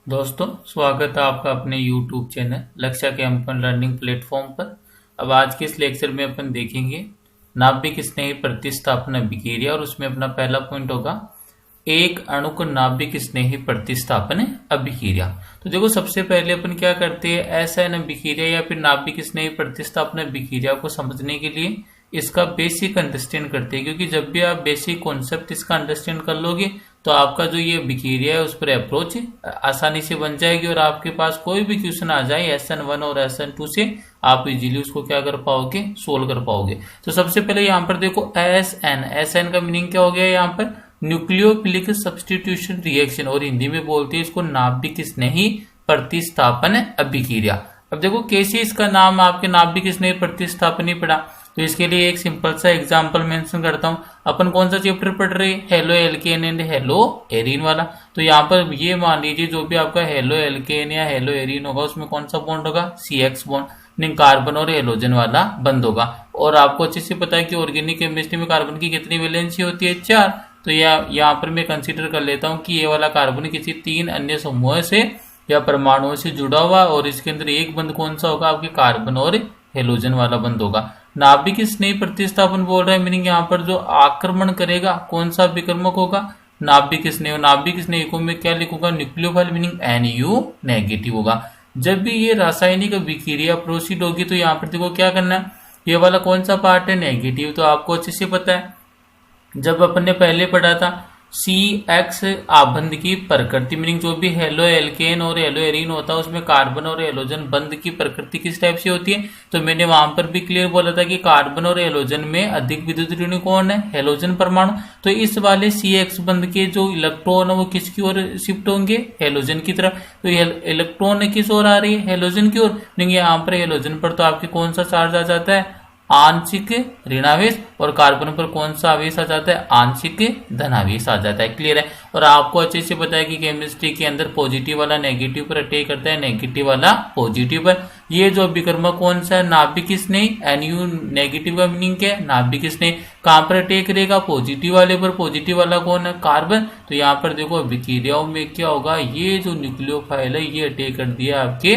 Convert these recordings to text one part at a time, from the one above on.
दोस्तों, स्वागत है आपका अपने YouTube चैनल लक्ष्य कैंपन लर्निंग प्लेटफॉर्म पर। अब आज के इस लेक्चर में अपन देखेंगे नाभिक स्नेही प्रतिस्थापन अभिक्रिया और उसमें अपना पहला पॉइंट होगा एक अणु को नाभिक स्नेही प्रतिस्थापन अभिक्रिया। तो देखो, सबसे पहले अपन क्या करते हैं, एसएन अभिक्रिया या फिर नाभिक स्नेही प्रतिस्थापन अभिक्रिया को समझने के लिए इसका बेसिक अंडरस्टैंड करते हैं, क्योंकि जब भी आप बेसिक कॉन्सेप्ट इसका अंडरस्टैंड कर लोगे तो आपका जो ये अभिक्रिया है उस पर अप्रोच आसानी से बन जाएगी और आपके पास कोई भी क्वेश्चन आ जाए SN1 और SN2 से आप इजीली उसको क्या कर पाओगे, सोल्व कर पाओगे। तो सबसे पहले यहाँ पर देखो SN का मीनिंग क्या हो गया, यहाँ पर न्यूक्लियोफिलिक सब्स्टिट्यूशन रिएक्शन, और हिंदी में बोलते हैं इसको नाभिक स्नेही प्रतिस्थापन अभिक्रिया। अब देखो कैसे इसका नाम आपके नाभिक स्नेही प्रतिस्थापन ही पड़ा, तो इसके लिए एक सिंपल सा एग्जांपल मेंशन करता हूं। अपन कौन सा चैप्टर पढ़ रहे हैं, halo alkane and hello arene वाला। तो यहाँ पर ये मान लीजिए जो भी आपका हेलो एल्केन या हेलो एरीन होगा उसमें कौन सा बॉन्ड होगा, CX बॉन्ड, नहीं कार्बन और हेलोजन वाला बंद होगा। और आपको अच्छे से पता है कि ऑर्गेनिक केमिस्ट्री में कार्बन की कितनी वैलेंसी होती है, 4। तो यहाँ पर मैं कंसिडर कर लेता हूँ कि ये वाला कार्बन किसी 3 अन्य समूह से या परमाणुओं से जुड़ा हुआ, और इसके अंदर एक बंद कौन सा होगा, आपके कार्बन और हेलोजन वाला बंद होगा। नाभिक स्नेही प्रतिस्थापन बोल रहे हैं, मीनिंग यहाँ पर जो आक्रमण करेगा कौन सा विकर्मक होगा, नाभिक स्नेह। नाभिक स्नेह को मैं क्या लिखूंगा, न्यूक्लियोफाइल, मीनिंग NU नेगेटिव होगा। जब भी ये रासायनिक अभिक्रिया प्रोसीड होगी तो यहाँ पर देखो क्या करना है, ये वाला कौन सा पार्ट है, नेगेटिव। तो आपको अच्छे से पता है, जब अपन ने पहले पढ़ा था CX आबंध की प्रकृति, मीनिंग जो भी हेलो एल्केन और हेलो एरीन होता है उसमें कार्बन और हेलोजन बंध की प्रकृति किस टाइप से होती है। तो मैंने वहां पर भी क्लियर बोला था कि कार्बन और हेलोजन में अधिक विद्युत ऋण कौन है, हेलोजन परमाणु। तो इस वाले CX बंध के जो इलेक्ट्रॉन है वो किसकी ओर शिफ्ट होंगे, हेलोजन की तरफ। तो इलेक्ट्रॉन किस ओर आ रही है, हेलोजन की ओर। यहाँ पर हेलोजन पर तो आपके कौन सा चार्ज आ जाता है, आंशिक ऋणावेश, और कार्बन पर कौन सा आवेश आ जाता है, आंशिक धनावेश आ जाता है। क्लियर है। और आपको अच्छे से पता है कि केमिस्ट्री के अंदर पॉजिटिव वाला नेगेटिव पर अटैक करता है, नेगेटिव वाला पॉजिटिव पर। ये जो विकर्मक कौन सा है, नाभिक स्नेही, NU नेगेटिव का मीनिंग क्या है, नाभिक स्नेही। कहां पर अटैक करेगा, पॉजिटिव वाले पर। पॉजिटिव वाला कौन है, कार्बन। तो यहाँ पर देखो अभिक्रियाओं में क्या होगा, ये जो न्यूक्लियोफाइल है ये अटैक कर दिया आपके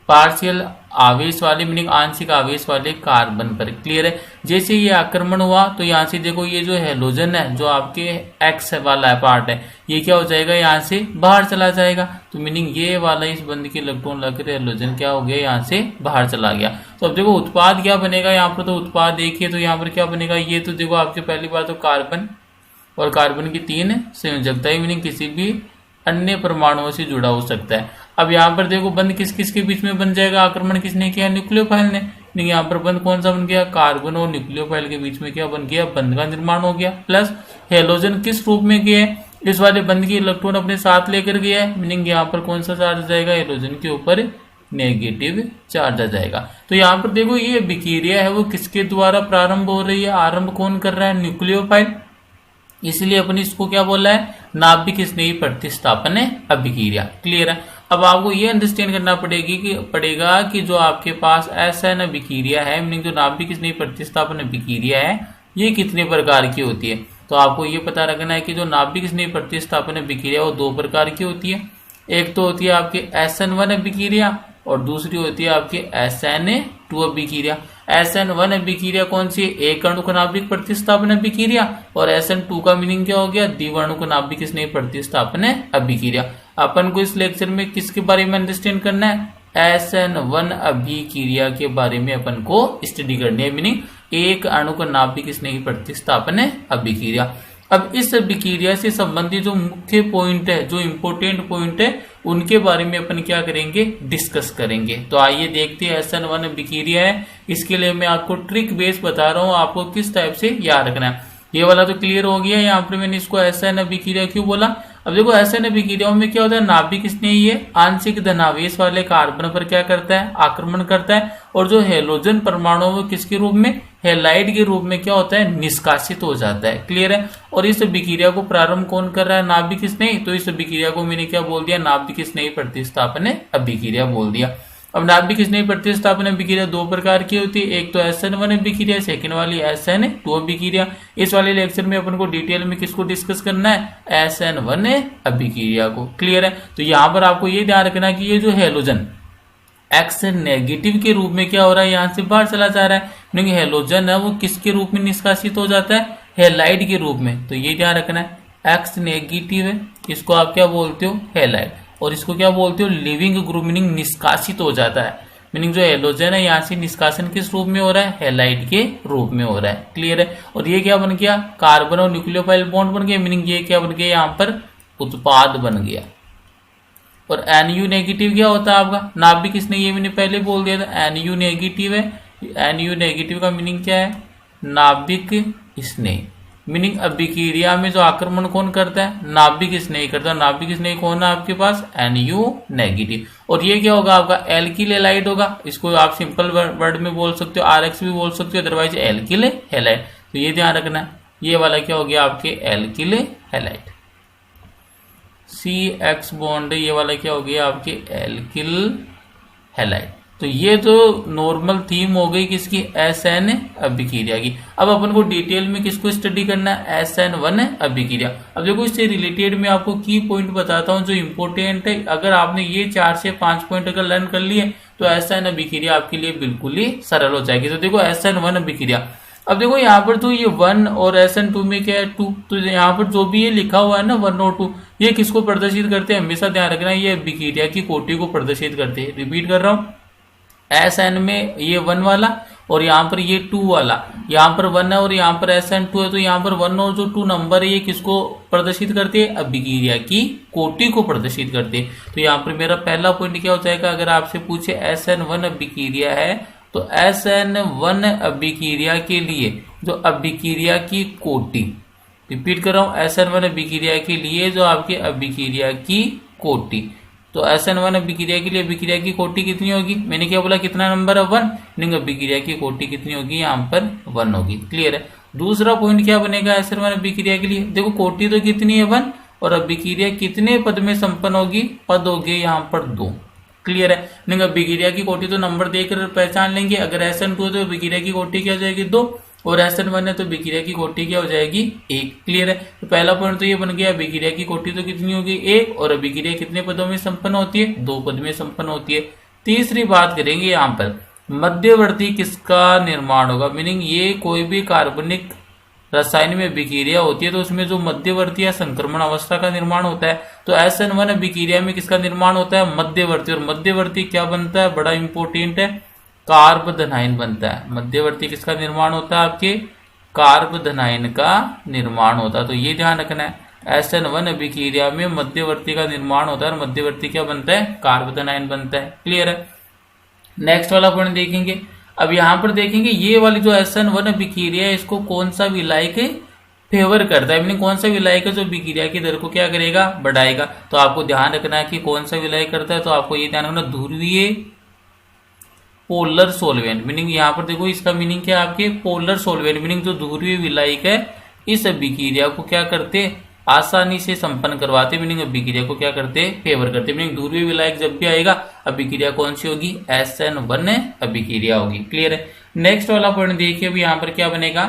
पार्शियल आवेश वाले, मीनिंग आंशिक आवेश वाले कार्बन पर। क्लियर है। जैसे ये आक्रमण हुआ तो यहाँ से देखो ये जो हेलोजन है, जो आपके X वाला पार्ट है, ये क्या हो जाएगा, यहाँ से बाहर चला जाएगा। तो मीनिंग ये वाला इस बंद के इलेक्ट्रॉन लगकर हेलोजन क्या हो गया, यहाँ से बाहर चला गया। तो अब देखो उत्पाद क्या बनेगा, यहाँ पर तो उत्पाद देखिए, तो यहाँ पर क्या बनेगा, ये तो देखो आपके पहली बात तो कार्बन और कार्बन की 3 संयोजकता है, मीनिंग किसी भी अन्य परमाणुओं से जुड़ा हो सकता है। अब यहाँ पर देखो बंद किस किस के बीच में बन जाएगा, आक्रमण किसने किया, न्यूक्लियोफाइल ने। नहीं, यहाँ पर बंद कौन सा बन गया, कार्बन और न्यूक्लियोफाइल के बीच में क्या बन गया, बंद का निर्माण हो गया। प्लस हेलोजन किस रूप में गया है, इस वाले बंद की इलेक्ट्रॉन अपने साथ लेकर गया है, मीनिंग यहाँ पर कौन सा चार्ज आ जाएगा, हेलोजन के ऊपर नेगेटिव चार्ज आ जाएगा। तो यहाँ पर देखो ये अभिक्रिया है वो किसके द्वारा प्रारंभ हो रही है, आरंभ कौन कर रहा है, न्यूक्लियोफाइल। इसलिए अपन इसको क्या बोला है, नाभिक स्नेही प्रतिस्थापन अभिक्रिया। क्लियर है। अब आपको ये अंडरस्टैंड करना पड़ेगा कि जो आपके पास SN अभिक्रिया है, मीनिंग जो नाभिक स्नेही प्रतिस्थापन अभिक्रिया है, ये कितने प्रकार की होती है। तो आपको ये पता रखना है कि जो नाभिक स्नेही प्रतिस्थापन अभिक्रिया वो 2 प्रकार की होती है। एक तो होती है आपकी SN1 अभिक्रिया और दूसरी होती है आपकी SN2 अभिक्रिया। SN1 अभिक्रिया कौन सी, एक अणु नाभिक प्रतिस्थापन अभिक्रिया, और SN2 का मीनिंग क्या हो गया, द्विअणु नाभिक स्नेही प्रतिस्थापन अभिक्रिया। अपन को इस लेक्चर में किसके बारे में अंडरस्टैंड करना है, SN1 अभिक्रिया के बारे में अपन को स्टडी करनी है, मीनिंग एक अणु नाभिक स्नेही प्रतिस्थापन अभिक्रिया। अब इस अभिक्रिया से संबंधित जो मुख्य पॉइंट है, जो इंपॉर्टेंट पॉइंट है, उनके बारे में अपन क्या करेंगे, डिस्कस करेंगे। तो आइए देखते हैं SN1 अभिक्रिया है, इसके लिए मैं आपको ट्रिक बेस बता रहा हूँ, आपको किस टाइप से याद रखना है। ये वाला तो क्लियर हो गया, यहाँ पर मैंने इसको SN अभिक्रिया क्यों बोला। अब देखो SN अभिक्रियाओं में क्या होता है, नाभिक स्नेही है आंशिक धनावेश वाले कार्बन पर क्या करता है, आक्रमण करता है, और जो हेलोजन परमाणु वो किसके रूप में, हेलाइड के रूप में क्या होता है, निष्कासित हो जाता है। क्लियर है। और इस अभिक्रिया को प्रारंभ कौन कर रहा है, नाभिक स्नेही। तो इस अभिक्रिया को मैंने क्या बोल दिया, नाभिक स्नेही प्रतिस्थापन अभिक्रिया बोल दिया। अब नाभिक स्नेही प्रतिस्थापन अभिक्रिया दो प्रकार की होती है, एक तो SN1 अभिक्रिया, सेकेंड वाली SN2 अभिक्रिया। इस वाले लेक्चर में अपन को डिटेल में किसको डिस्कस करना है, SN1 अभिक्रिया को। क्लियर है। तो यहाँ पर आपको ये ध्यान रखना कि ये जो हेलोजन एक्स नेगेटिव के रूप में क्या हो रहा है, यहाँ से बाहर चला जा रहा है, क्योंकि हेलोजन है वो किसके रूप में निष्कासित हो जाता है, हेलाइड के रूप में। तो ये ध्यान रखना है, एक्स नेगेटिव है, इसको आप क्या बोलते हो, हेलाइड, और इसको क्या बोलते हो, लिविंग ग्रुप, मीनिंग निष्कासित हो जाता है। मीनिंग जो हेलोजन है यहाँ से निष्कासन किस रूप में हो रहा है, हेलाइड के रूप में हो रहा है। क्लियर है। और ये क्या बन गया, कार्बन और न्यूक्लियोफाइल बॉन्ड बन गया, मीनिंग ये क्या बन गया, यहाँ पर उत्पाद बन गया। और NU नेगेटिव क्या होता है आपका, नाभिक स्नेही, ये मैंने पहले बोल दिया था, NU नेगेटिव है। NU नेगेटिव का मीनिंग क्या है, नाभिक स्नेही, मीनिंग अभिक्रिया में जो आक्रमण कौन करता है, नाभिक स्नेही करता है। नाभिक स्नेही कौन है आपके पास, NU नेगेटिव। और ये क्या होगा आपका, एल्किल हैलाइड होगा। इसको आप सिंपल वर्ड में बोल सकते हो, RX भी बोल सकते हो, अदरवाइज एल्किल हैलाइड। तो ये ध्यान रखना है, ये वाला क्या हो गया आपके एल्किल हैलाइड। CX बॉन्ड, ये वाला क्या हो गया आपके एल्किल हैलाइड। तो ये तो नॉर्मल थीम हो गई किसकी, SN अभिक्रिया की। अब अपन को डिटेल में किसको स्टडी करना है, SN1 अभिक्रिया। अब देखो इससे रिलेटेड मैं आपको की पॉइंट बताता हूँ जो इंपॉर्टेंट है। अगर आपने ये 4 से 5 पॉइंट अगर लर्न कर लिए तो SN अभिक्रिया आपके लिए बिल्कुल ही सरल हो जाएगी। तो देखो SN1 अभिक्रिया, अब देखो यहाँ पर तो ये 1 और SN2 में क्या है 2, तो यहाँ पर जो भी ये लिखा हुआ है ना 1 और 2, ये किसको प्रदर्शित करते हैं, हमेशा ध्यान रखना, ये अभिक्रिया की कोटि को प्रदर्शित करते हैं। रिपीट कर रहा हूँ, SN में ये 1 वाला और यहाँ पर ये 2 वाला, यहाँ पर 1 है और यहाँ पर SN2 है, तो यहाँ पर 1 और जो 2 नंबर है ये किसको प्रदर्शित करते हैं, अभिक्रिया की कोटि को प्रदर्शित करते हैं। तो यहाँ पर मेरा पहला पॉइंट क्या हो जाएगा, अगर आपसे पूछे SN1 अभिक्रिया है तो SN1 अभिक्रिया के लिए जो अभिक्रिया की कोटि, रिपीट कर रहा हूं, SN1 अभिक्रिया के लिए जो आपके अभिक्रिया की कोटि, तो SN1 अभिक्रिया के लिए अभिक्रिया की कोटि कितनी होगी, मैंने क्या बोला, कितना नंबर है 1, लेकिन अभिक्रिया की कोटि कितनी होगी, यहाँ पर 1 होगी। क्लियर है। दूसरा पॉइंट क्या बनेगा SN1 अभिक्रिया के लिए, देखो कोटि तो कितनी है 1 और अभिक्रिया कितने पद में संपन्न होगी, पद होगी यहाँ पर 2। क्लियर है। नहीं, अभिक्रिया की कोटि तो नंबर देकर पहचान लेंगे, अगर SN2 है तो अभिक्रिया की कोटि क्या हो जाएगी 2 और SN1 है तो अभिक्रिया की कोटि क्या हो जाएगी 1। क्लियर है। तो पहला पॉइंट तो ये बन गया, अभिक्रिया की कोटि तो कितनी होगी 1 और अभिक्रिया कितने पदों में संपन्न होती है, 2 पद में संपन्न होती है। तीसरी बात करेंगे यहाँ पर, मध्यवर्ती किसका निर्माण होगा, मीनिंग ये कोई भी कार्बनिक रसायन में अभिक्रिया होती है तो उसमें जो मध्यवर्ती या संक्रमण अवस्था का निर्माण होता है, तो SN1 अभिक्रिया में किसका निर्माण होता है, मध्यवर्ती। और मध्यवर्ती क्या बनता है, बड़ा इंपॉर्टेंट है, कार्बोधनाइन बनता है। मध्यवर्ती किसका निर्माण होता है, आपके कार्बोधनाइन का निर्माण होता है। तो ये ध्यान रखना है, SN1 अभिक्रिया में मध्यवर्ती का निर्माण होता है और मध्यवर्ती क्या बनता है, कार्बोधनाइन बनता है। क्लियर है। नेक्स्ट वाला पॉइंट देखेंगे। अब यहाँ पर देखेंगे ये वाली जो SN1 अभिक्रिया है इसको कौन सा विलायक फेवर करता है, मीनिंग कौन सा विलायक है जो अभिक्रिया की दर को क्या करेगा, बढ़ाएगा। तो आपको ध्यान रखना है कि कौन सा विलायक करता है, तो आपको ये ध्यान रखना, ध्रुवीय पोलर सोलवेंट, मीनिंग यहाँ पर देखो इसका मीनिंग क्या है आपके, पोलर सोलवेंट, मीनिंग जो ध्रुवीय विलायक है इस अभिक्रिया को क्या करते, आसानी से संपन्न करवाते, मीनिंग अभिक्रिया को क्या करते, फेवर करते। मीनिंग ध्रुवीय विलायक जब भी आएगा अभिक्रिया कौन सी होगी, SN1 अभिक्रिया होगी। क्लियर है। नेक्स्ट वाला पॉइंट देखिए, अभी यहाँ पर क्या बनेगा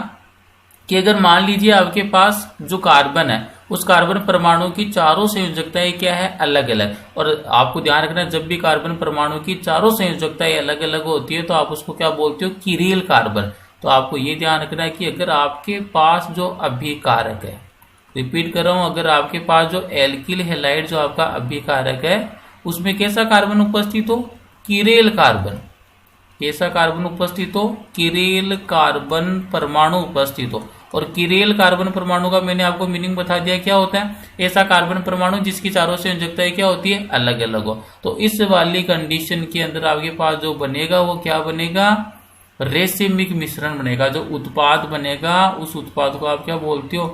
कि अगर मान लीजिए आपके पास जो कार्बन है उस कार्बन परमाणु की चारों संयोजकताएं क्या है, अलग अलग, और आपको ध्यान रखना जब भी कार्बन परमाणु की चारों संयोजकताएं अलग अलग होती है तो आप उसको क्या बोलते हो, किरील कार्बन। तो आपको ये ध्यान रखना है कि अगर आपके पास जो अभिकारक है, रिपीट कर रहा हूं, अगर आपके पास जो एल्किल हैलाइड जो आपका अभिकारक है उसमें कैसा कार्बन उपस्थित हो, किरेल कार्बन, कैसा कार्बन उपस्थित हो, किरेल कार्बन परमाणु उपस्थित हो। और किरेल कार्बन परमाणु का मैंने आपको मीनिंग बता दिया क्या होता है, ऐसा कार्बन परमाणु जिसकी चारों संयोजकताएं क्या होती है, अलग अलग हो। तो इस वाली कंडीशन के अंदर आपके पास जो बनेगा वो क्या बनेगा, रेसिमिक मिश्रण बनेगा। जो उत्पाद बनेगा उस उत्पाद को आप क्या बोलते हो,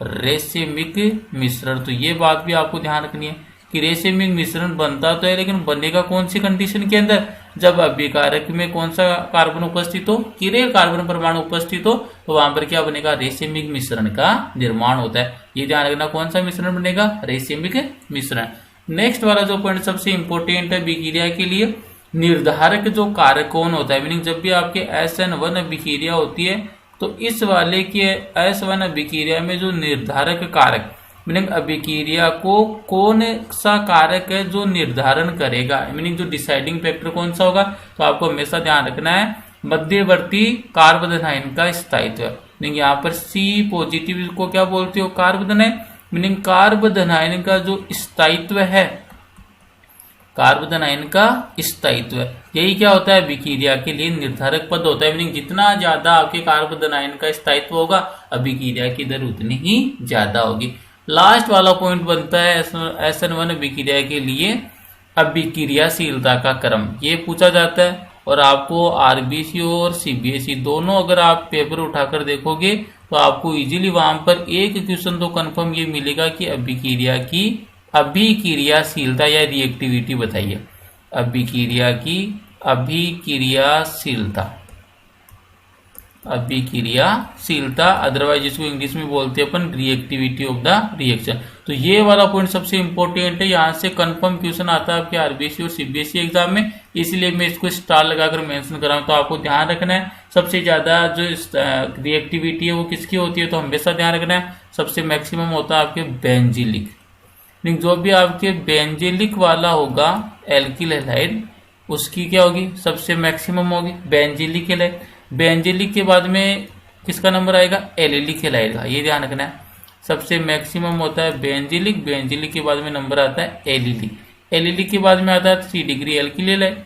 रेसिमिक मिश्रण। तो ये बात भी आपको ध्यान रखनी है कि रेसिमिक मिश्रण बनता तो है लेकिन बनेगा कौन सी कंडीशन के अंदर, जब अभिकारक में कौन सा कार्बन उपस्थित हो, किरेल कार्बन परमाणु उपस्थित हो, तो वहां पर क्या बनेगा, रेसिमिक मिश्रण का निर्माण होता है। ये ध्यान रखना, कौन सा मिश्रण बनेगा, रेसिमिक मिश्रण। नेक्स्ट वाला जो पॉइंट सबसे इंपॉर्टेंट है अभिक्रिया के लिए, निर्धारक जो कारक कौन होता है, मीनिंग जब भी आपके SN1 अभिक्रिया होती है तो इस वाले के S1 अभिक्रिया में जो निर्धारक कारक, मीनिंग अभिक्रिया को कौन सा कारक है जो निर्धारण करेगा, मीनिंग जो डिसाइडिंग फैक्टर कौन सा होगा, तो आपको हमेशा ध्यान रखना है मध्यवर्ती कार्बन आयन का स्थायित्व। मीनिंग यहाँ पर C पॉजिटिव को क्या बोलते हो, carbon ion, meaning carbon ion का जो स्थायित्व है, कार्बन आयन का स्थायित्व, यही क्या होता है अभिक्रिया के लिए निर्धारक पद होता है। मीनिंग जितना ज्यादा आपके कार्बन आयन का स्थायित्व होगा अभिक्रिया की दर उतनी ही ज्यादा होगी। लास्ट वाला पॉइंट बनता है SN1 अभिक्रिया के लिए अभिक्रियाशीलता का क्रम, ये पूछा जाता है। और आपको RBC और CBSE दोनों अगर आप पेपर उठाकर देखोगे तो आपको इजीली वहां पर एक क्वेश्चन तो कंफर्म ये मिलेगा कि अभिक्रिया की अभिक्रियाशीलता या रिएक्टिविटी बताइए, अभिक्रिया की अभिक्रियाशीलता, अदरवाइज इसको इंग्लिश में बोलते हैं अपन रिएक्टिविटी ऑफ द रिएक्शन। तो ये वाला पॉइंट सबसे इंपॉर्टेंट है, यहाँ से कंफर्म क्वेश्चन आता है आपके RBC और CBSE एग्जाम में, इसलिए मैं इसको स्टार लगाकर मेंशन कर रहा हूँ। तो आपको ध्यान रखना है सबसे ज्यादा जो रिएक्टिविटी है वो किसकी होती है, तो हमेशा ध्यान रखना है सबसे मैक्सिमम होता है आपके बेंजिलिक, जो भी आपके बेंजिलिक वाला होगा एल्किल हैलाइड उसकी क्या होगी, सबसे मैक्सिमम होगी बेंजिलिक हैलाइड। बेंजिलिक के बाद में किसका नंबर आएगा, एलिलिक हैलाइड का, ये ध्यान रखना है सबसे मैक्सिमम होता है बेंजिलिक, बेंजिलिक के बाद में नंबर आता है एलिलिक, एलिलिक के बाद में आता है 3 डिग्री एल्किल हैलाइड,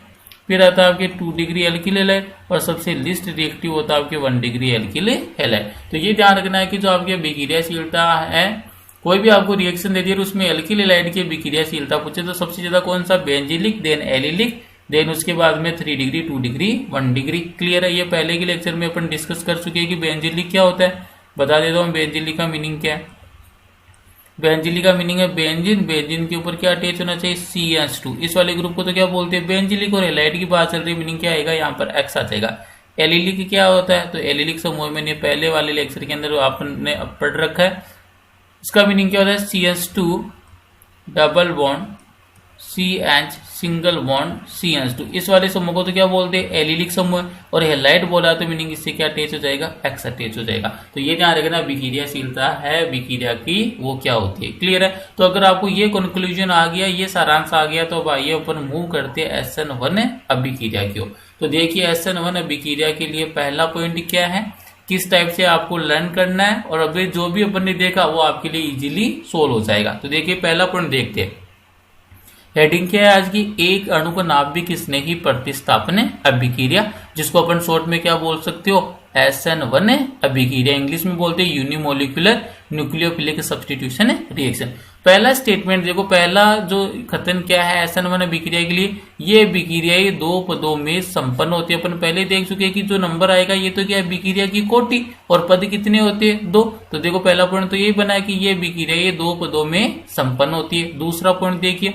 फिर आता है आपके 2 डिग्री एल्किल हैलाइड और सबसे लिस्ट रिएक्टिव होता है आपके 1 डिग्री एल्किल हैलाइड। तो ये ध्यान रखना है कि जो आपकी अभिक्रियाशीलता है, कोई भी आपको रिएक्शन दे दिया उसमें एल्किल हैलाइड की अभिक्रियाशीलता पूछे तो सबसे ज्यादा कौन सा, बेंजिलिक, देन एलिलिक, देन उसके बाद में 3 डिग्री, 2 डिग्री, 1 डिग्री। क्लियर है, ये पहले के लेक्चर में अपन डिस्कस कर चुके हैं कि बेंजिलिक क्या होता है। बता देता हूँ बेंजिलिक का मीनिंग क्या है। बेंजिलिक का मीनिंग है बेंजीन, बेंजीन के ऊपर क्या अटैच होना चाहिए, CH2। इस वाले ग्रुप को तो क्या बोलते हैं बेंजिलिक, और हैलाइड की बात चल रही है, मीनिंग क्या आएगा, यहाँ पर X आ जाएगा। एलिलिक क्या होता है, तो एलिलिक समूह मैंने पहले वाले लेक्चर के अंदर आपने पढ़ रखा है। इसका मीनिंग क्या होता है, CH2 double bond CH single bond CH2। इस वाले समूह को तो क्या बोलते हैं, एलिलिक समूह। और हैलाइड बोला तो मीनिंग इससे क्या अटैच हो जाएगा, X अटैच हो जाएगा। तो ये ध्यान रखना अभिक्रियाशीलता है अभिक्रिया की वो क्या होती है। क्लियर है, तो अगर आपको ये कंक्लूजन आ गया, ये सारांश आ गया, तो अब आइए अपन मूव करते हैं SN1 अभिक्रिया की ओर। तो देखिए SN1 अभिक्रिया के लिए पहला पॉइंट क्या है, किस टाइप से आपको लर्न करना है, और अभी जो भी अपन ने देखा वो आपके लिए इजीली सोल्व हो जाएगा। तो देखिए पहला पॉइंट देखते हैं, हेडिंग क्या है आज की, एक अणु का नाभिक स्नेही प्रतिस्थापन अभिक्रिया, जिसको अपन शॉर्ट में क्या बोल सकते हो, SN1 अभिक्रिया, इंग्लिश में बोलते हैं यूनिमोलिकुलर न्यूक्लियोफिलिक सब्स्टिट्यूशन रिएक्शन। पहला स्टेटमेंट देखो, पहला जो कथन क्या है SN1 अभिक्रिया के लिए, ये अभिक्रिया 2 पदों में संपन्न होती है। अपन पहले देख चुके हैं कि जो नंबर आएगा ये तो क्या अभिक्रिया की कोटि, और पद कितने होते हैं, 2। तो देखो पहला पॉइंट तो यही बना है कि ये अभिक्रिया 2 पदों में संपन्न होती है। दूसरा पॉइंट देखिए,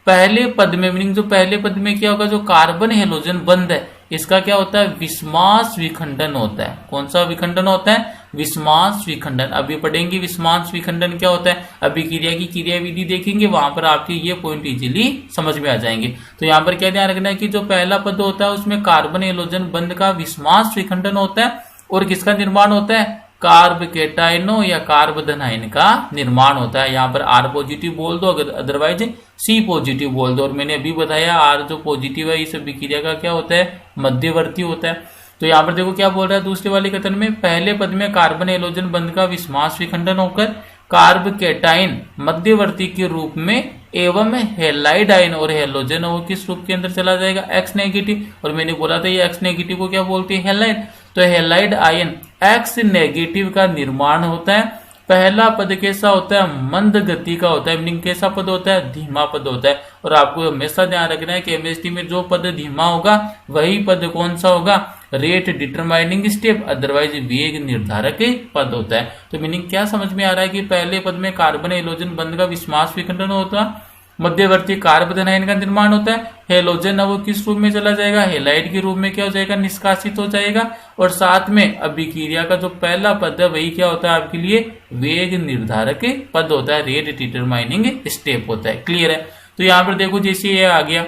पहले पद में, मीनिंग जो पहले पद में क्या होगा, जो कार्बन हेलोजन बंध है इसका क्या होता है, विस्मास विखंडन होता है। कौन सा विखंडन होता है, विस्मास विखंडन। अभी पढ़ेंगे विस्मास विखंडन क्या होता है, अभिक्रिया की क्रियाविधि देखेंगे, वहां पर आपके ये पॉइंट इजीली समझ में आ जाएंगे। तो यहाँ पर क्या ध्यान रखना है कि जो पहला पद होता है उसमें कार्बन हेलोजन बंध का विस्मास विखंडन होता है, और किसका निर्माण होता है, कार्ब केटाइनो या कार्बन आयन का निर्माण होता है। यहाँ पर R पॉजिटिव बोल दो, अगर अदरवाइज C पॉजिटिव बोल दो। और मैंने अभी बताया R जो पॉजिटिव है इस अभिक्रिया का क्या होता है, मध्यवर्ती होता है। तो यहाँ पर देखो क्या बोल रहा है दूसरे वाले कथन में, पहले पद में कार्बन हेलोजन बंध का विस्मास विखंडन होकर कार्ब केटाइन मध्यवर्ती के रूप में एवं हेलाइड आयन और हेलोजन वो किस रूप के अंदर चला जाएगा, X नेगेटिव। और मैंने बोला था ये X नेगेटिव को क्या बोलते हैं, हेलाइड। तो हेलाइड आयन X नेगेटिव का निर्माण होता है। पहला पद कैसा होता है, मंद गति का होता है, मीनिंग कैसा पद होता है, धीमा पद होता है। और आपको हमेशा ध्यान रखना है केमिस्ट्री में जो पद धीमा होगा वही पद कौन सा होगा, रेट डिटरमाइनिंग स्टेप, अदरवाइज वेग निर्धारक पद होता है। तो मीनिंग क्या समझ में आ रहा है कि पहले पद में कार्बन हेलोजन बंध का विस्मास विखंडन होता है, मध्यवर्ती कार्बन आयन का निर्माण होता है, हेलोजन वो किस रूप में चला जाएगा, हेलाइड के रूप में क्या हो जाएगा, निष्कासित हो जाएगा। और साथ में अभिक्रिया का जो पहला पद है वही क्या होता है आपके लिए, वेग निर्धारक पद होता है, रेट डिटरमाइनिंग स्टेप होता है। क्लियर है, तो यहाँ पर देखो जैसे ये आ गया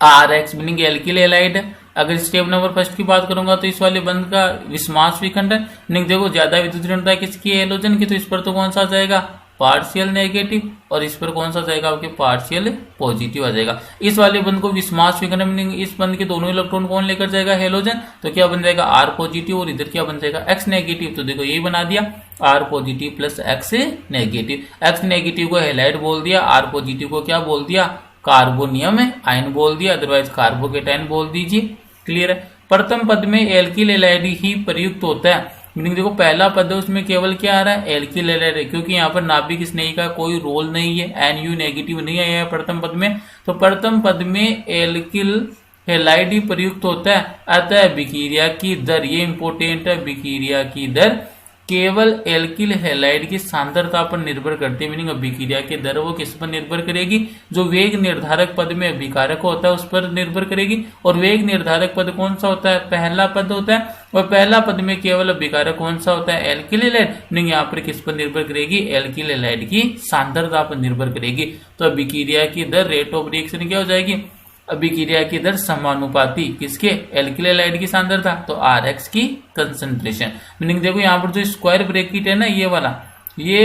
R X meaning alkyl halide है। अगर स्टेप नंबर फर्स्ट की बात करूंगा तो इस वाले बंध का विस्मास विखंड है, मीनिंग देखो ज्यादा विद्युत ऋणता किसकी है, हेलोजन की, तो इस पर तो कौन सा आ जाएगा, पार्शियल नेगेटिव, और इस पर कौन सा जाएगा आपके पार्शियल पॉजिटिव आ जाएगा। इस वाले बंध को विस्मास विखंड मीनिंग इस बंध के दोनों इलेक्ट्रॉन कौन लेकर जाएगा, हेलोजन, तो क्या बन जाएगा आर पॉजिटिव, और इधर क्या बन जाएगा एक्स नेगेटिव, तो देखो यही बना दिया R positive plus X negative. X negative को हेलाइड बोल दिया, आर पॉजिटिव को क्या बोल दिया, कार्बोनियम आयन बोल दिया, अदरवाइज कार्बोकेटाइन बोल दीजिए। क्लियर है। प्रथम पद में एल्किल हैलाइड ही प्रयुक्त होता है, मीनिंग देखो पहला पद है उसमें केवल क्या आ रहा है, एल्किल हैलाइड है, क्योंकि यहाँ पर नाभिक स्नेही का कोई रोल नहीं है, एनयू नेगेटिव नहीं आया है प्रथम पद में, तो प्रथम पद में एल्किल हैलाइड ही प्रयुक्त होता है। अतः अभिक्रिया की दर, ये इंपोर्टेंट है, अभिक्रिया की दर केवल एल्किल हैलाइड की सांद्रता पर निर्भर करती है, मीनिंग अभिक्रिया की दर वो किस पर निर्भर करेगी, जो वेग निर्धारक पद में अभिकारक होता है उस पर निर्भर करेगी। और वेग निर्धारक पद कौन सा होता है, पहला पद होता है, और पहला पद में केवल अभिकारक कौन सा होता है, एल्किल हैलाइड, मीनिंग यहाँ पर किस पर निर्भर करेगी, एल्किल हैलाइड की सांद्रता पर निर्भर करेगी। तो अभिक्रिया की दर, रेट ऑफ रिएक्शन क्या हो जाएगी, अभिक्रिया की दर समानुपाती किसके, एल्किल हैलाइड की सांद्रता, तो आर एक्स की कंसंट्रेशन। मीनिंग देखो यहाँ पर जो स्क्वायर ब्रैकेट है ना, ये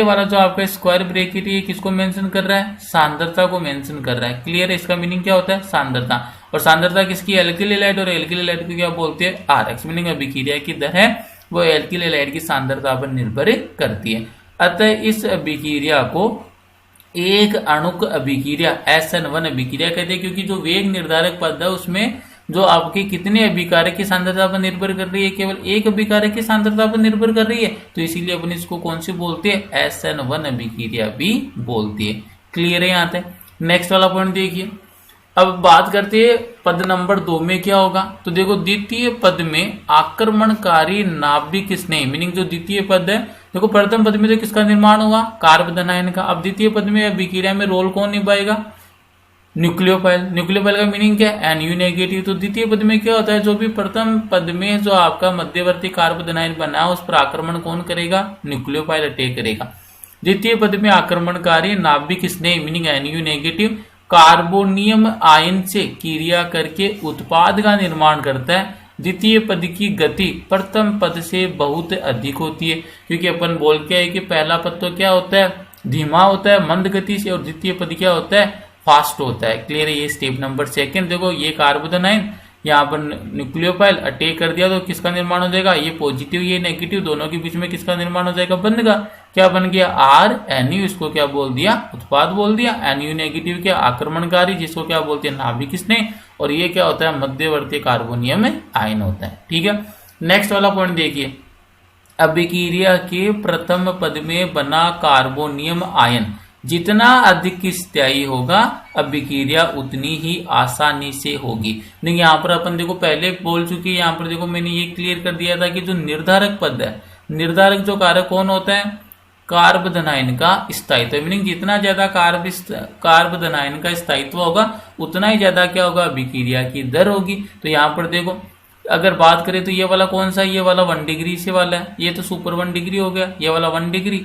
वाला जो आपका स्क्वायर ब्रैकेट है, ये किसको मेंशन कर रहा है, सांद्रता को मेंशन कर रहा है। क्लियर है, इसका मीनिंग क्या होता है, सांद्रता, और सांद्रता किसकी, एल्किल हैलाइड, और एल्किल हैलाइड को क्या बोलते हैं, आर एक्स, मीनिंग अभिक्रिया की दर है वो एल्किल हैलाइड की सांद्रता पर निर्भर करती है। अतः इस अभिक्रिया को एक अणुक अभिक्रिया SN1 अभिक्रिया कहते हैं, क्योंकि जो वेग निर्धारक पद है उसमें जो आपके कितने अभिकारक की सांद्रता पर निर्भर कर रही है, केवल एक अभिकारक की सांद्रता पर निर्भर कर रही है, तो इसीलिए अपन इसको कौन सी बोलते हैं, SN1 अभिक्रिया भी बोलती है। क्लियर है यहाँ तक। नेक्स्ट वाला पॉइंट देखिए, अब बात करते हैं पद नंबर 2 में क्या होगा, तो देखो द्वितीय पद में आक्रमणकारी नाभिक स्नेह, मीनिंग जो द्वितीय पद है, देखो प्रथम पद में तो किसका निर्माण हुआ, कार्बन आयन का, अब द्वितीय पद में अभिक्रिया में रोल कौन निभाएगा, न्यूक्लियोफाइल। न्यूक्लियोफाइल का मीनिंग क्या है, एनयू नेगेटिव। तो द्वितीय पद में क्या होता है, जो भी प्रथम पद में जो आपका मध्यवर्ती कार्बन आयन बना है उस पर आक्रमण कौन करेगा, न्यूक्लियोफाइल अटैक करेगा। द्वितीय पद में आक्रमणकारी नाभिक स्नेह meaning NU negative carbonium ion से क्रिया करके उत्पाद का निर्माण करता है। द्वितीय पद की गति प्रथम पद से बहुत अधिक होती है, क्योंकि अपन बोल के है कि पहला पद तो क्या होता है, धीमा होता है मंद गति से, और द्वितीय पद क्या होता है, फास्ट होता है। क्लियर है, ये स्टेप नंबर 2। देखो ये कार्बन आयन यहाँ पर न्यूक्लियोफाइल अटैक कर दिया तो किसका निर्माण हो जाएगा, ये पॉजिटिव ये नेगेटिव, दोनों के बीच में किसका निर्माण हो जाएगा, बंध का। क्या बन गया, आर एनयू, इसको क्या बोल दिया, उत्पाद बोल दिया। एनयू नेगेटिव क्या, आक्रमणकारी, जिसको क्या बोलते हैं, नाभिक स्नेह, और ये क्या होता है, मध्यवर्ती कार्बोनियम आयन होता है। ठीक है, नेक्स्ट वाला पॉइंट देखिए, अभिक्रिया के प्रथम पद में बना कार्बोनियम आयन जितना अधिक स्थायी होगा अभिक्रिया उतनी ही आसानी से होगी। नहीं, यहाँ पर अपन देखो पहले बोल चुकी है, यहाँ पर देखो मैंने ये क्लियर कर दिया था कि जो निर्धारक पद है, निर्धारक जो कारक कौन होता है, कार्बन आयन का स्थायित्व, मीनिंग जितना ज्यादा कार्बन आयन का स्थायित्व होगा उतना ही ज्यादा क्या होगा, अभिक्रिया की दर होगी। तो यहाँ पर देखो अगर बात करें तो ये वाला कौन सा है, ये वाला 1 डिग्री से वाला है, ये तो सुपर 1 डिग्री हो गया, ये वाला 1 डिग्री।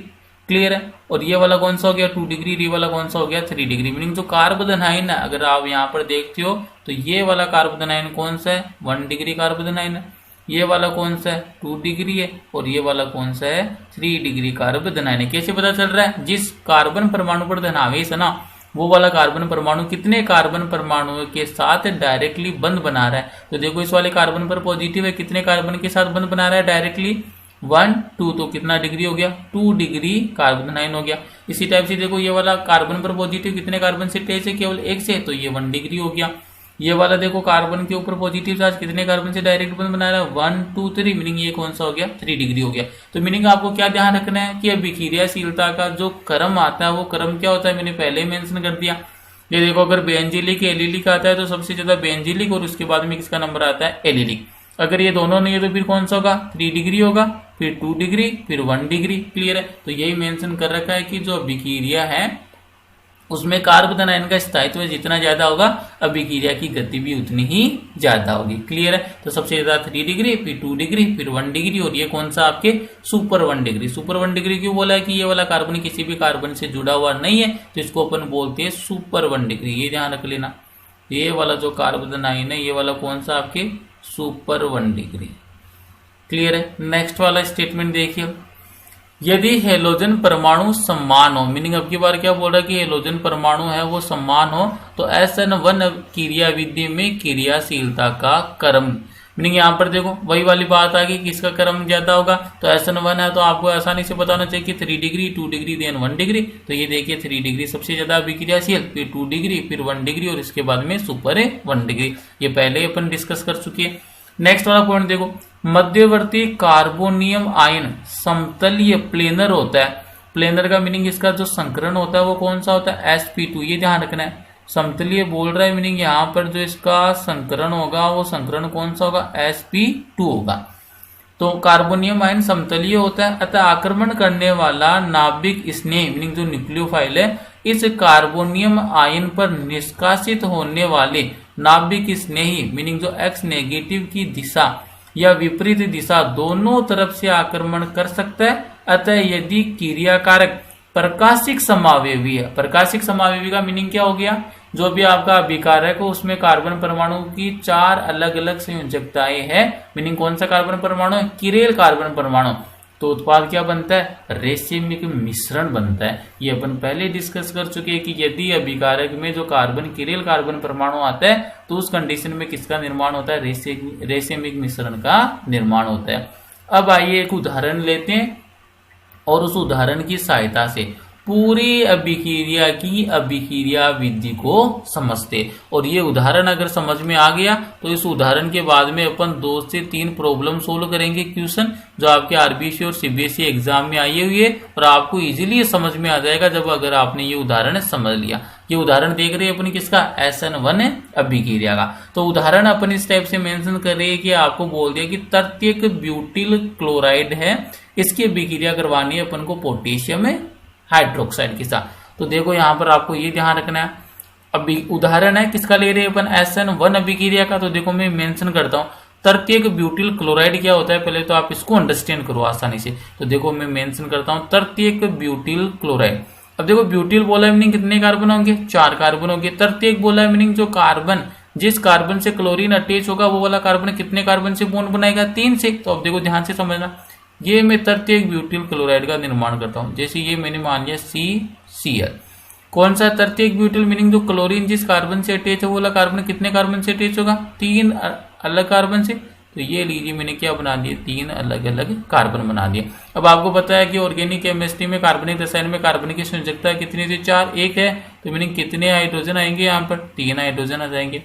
क्लियर है, और ये वाला कौन सा हो गया 2 डिग्री, ये वाला कौन सा हो गया 3 डिग्री। मीनिंग जो कार्बन आयन है, अगर आप यहाँ पर देखते हो तो ये वाला कार्बन आयन कौन सा है, 1 डिग्री कार्बन आयन है, ये वाला कौन सा है 2 डिग्री है, और ये वाला कौन सा है 3 डिग्री कार्बन आयन है। कैसे पता चल रहा है, जिस कार्बन परमाणु पर धनावेश है ना, वो वाला कार्बन परमाणु कितने कार्बन परमाणुओं के साथ डायरेक्टली बंध बना रहा है। तो देखो इस वाले कार्बन पर पॉजिटिव है, कितने कार्बन के साथ बंध बना रहा है डायरेक्टली, 1 2, तो कितना डिग्री हो गया 2 डिग्री कार्बन आयन हो गया। इसी टाइप से देखो ये वाला कार्बन पर पॉजिटिव कितने कार्बन से अटैच है, केवल 1 से, तो ये 1 डिग्री हो गया। ये वाला देखो कार्बन के ऊपर पॉजिटिव चार्ज कितने कार्बन से डायरेक्ट बंध बना रहा है, 1 2 3, मीनिंग ये कौन सा हो गया 3 डिग्री हो गया। तो मीनिंग आपको क्या ध्यान रखना है कि अभिक्रियाशीलता का जो क्रम आता है वो क्रम क्या होता है, मैंने पहले ही मेंशन कर दिया। ये देखो अगर बेंजीलिक एलिलिक आता है तो सबसे ज्यादा बेंजीलिक, और उसके बाद में किसका नंबर आता है एलिलिक। अगर ये दोनों नहीं है तो फिर कौन सा होगा 3 डिग्री होगा, फिर 2 डिग्री, फिर 1 डिग्री। क्लियर है, तो यही मेंशन कर रखा है कि जो अभिक्रिया है उसमें कार्बन आयन का स्थायित्व जितना ज्यादा होगा अभिक्रिया की गति भी उतनी ही ज्यादा होगी। क्लियर है, तो सबसे ज्यादा 3 डिग्री, फिर 2 डिग्री, फिर 1 डिग्री, और ये कौन सा आपके सुपर 1 डिग्री। सुपर 1 डिग्री क्यों बोला है कि ये वाला कार्बन किसी भी कार्बन से जुड़ा हुआ नहीं है, तो इसको अपन बोलते हैं सुपर 1 डिग्री, ये ध्यान रख लेना। ये वाला जो कार्बन आयन है ये वाला कौन सा आपके सुपर 1 डिग्री। क्लियर है। नेक्स्ट वाला स्टेटमेंट देखिए, यदि हेलोजन परमाणु समान हो, मीनिंग अब की बार क्या बोल रहा है कि हेलोजन परमाणु है वो समान हो, तो SN1 क्रियाविधि में क्रियाशीलता का क्रम, मीनिंग यहाँ पर देखो वही वाली बात आ गई, किसका क्रम ज्यादा होगा, तो SN1 है तो आपको आसानी से बताना चाहिए कि 3 डिग्री 2 डिग्री देन 1 डिग्री। तो ये देखिए 3 डिग्री सबसे ज्यादा अभिक्रियाशील, फिर 2 डिग्री, फिर 1 डिग्री और इसके बाद में सुपर 1 डिग्री। ये पहले अपन डिस्कस कर चुके हैं। नेक्स्ट वाला पॉइंट देखो, मध्यवर्ती कार्बोनियम आयन समतलीय प्लेनर होता है। प्लेनर का मीनिंग इसका जो संकरण होता है वो कौन सा होता है, sp2। ये ध्यान रखना है, समतलीय बोल रहा है मीनिंग यहाँ पर जो इसका संकरण होगा वो संकरण कौन सा होगा, sp2 होगा। तो कार्बोनियम आयन समतलीय होता है, अतः आक्रमण करने वाला नाभिक स्नेह मीनिंग जो न्यूक्लियोफाइल है इस कार्बोनियम आयन पर निष्कासित होने वाले नाभिक स्नेही मीनिंग जो X नेगेटिव की दिशा या विपरीत दिशा दोनों तरफ से आक्रमण कर सकता है। अतः यदि क्रियाकारक प्रकाशिक समावेवी है, प्रकाशिक समावेवी का मीनिंग क्या हो गया, जो भी आपका अभिकारक है उसमें कार्बन परमाणु की 4 अलग अलग संयोजकताएं हैं, मीनिंग कौन सा कार्बन परमाणु है, किरेल कार्बन परमाणु, तो उत्पाद क्या बनता है, रेसिमिक मिश्रण बनता है। ये अपन पहले डिस्कस कर चुके हैं कि यदि अभिकारक में जो कार्बन किरेल कार्बन परमाणु आता है तो उस कंडीशन में किसका निर्माण होता है, रेसिमिक मिश्रण का निर्माण होता है। अब आइए एक उदाहरण लेते हैं और उस उदाहरण की सहायता से पूरी अभिक्रिया की अभिक्रिया विधि को समझते। और ये उदाहरण अगर समझ में आ गया तो इस उदाहरण के बाद में अपन 2 से 3 प्रॉब्लम सोल्व करेंगे, क्वेश्चन जो आपके आरबीसी और सीबीएसई एग्जाम में आए हुए और आपको इजीली समझ में आ जाएगा जब अगर आपने ये उदाहरण समझ लिया। ये उदाहरण देख रहे हैं अपन किसका, SN1 अभिक्रिया का। तो उदाहरण अपन इस टाइप से मेंशन कर रहे हैं कि आपको बोल दिया कि तृतीयक ब्यूटिल क्लोराइड है, इसकी अभिक्रिया करवानी है अपन को पोटेशियम हाइड्रोक्साइड के साथ। तो देखो यहाँ पर आपको ये ध्यान रखना है, अभी उदाहरण है किसका ले रहे हैं अपन, SN1 अभिक्रिया का। तो देखो मैं मेंशन करता हूँ तृतीयक ब्यूटिल क्लोराइड क्या होता है, पहले तो आप इसको अंडरस्टैंड करो आसानी से। तो देखो मैं मेंशन करता हूँ तृतीयक ब्यूटिल क्लोराइड। अब देखो ब्यूटिल बोला मीनिंग कितने कार्बन होंगे, 4 कार्बन होंगे। तृतीयक बोला मीनिंग जो कार्बन जिस कार्बन से क्लोरीन अटैच होगा वो वाला कार्बन कितने कार्बन से बॉन्ड बनाएगा, 3 से। तो अब देखो ध्यान से समझना, ये मैं तृतीयक ब्यूटिल क्लोराइड का निर्माण करता हूं। जैसे ये मैंने मान लिया CCl, कौन सा तृतीयक ब्यूटिल मीनिंग जो क्लोरीन जिस कार्बन से अटैच है वो वाला कार्बन कितने कार्बन से अटैच होगा, 3 अलग कार्बन से। तो ये लीजिए मैंने क्या बना दिया, 3 अलग अलग कार्बन बना दिए। अब आपको पता है कि ऑर्गेनिक केमिस्ट्री में कार्बनिक रसायन में कार्बन की संयोजकता कितनी थी, 4, 1 है। तो मीनिंग कितने हाइड्रोजन आएंगे, यहाँ पर 3 हाइड्रोजन आ जाएंगे।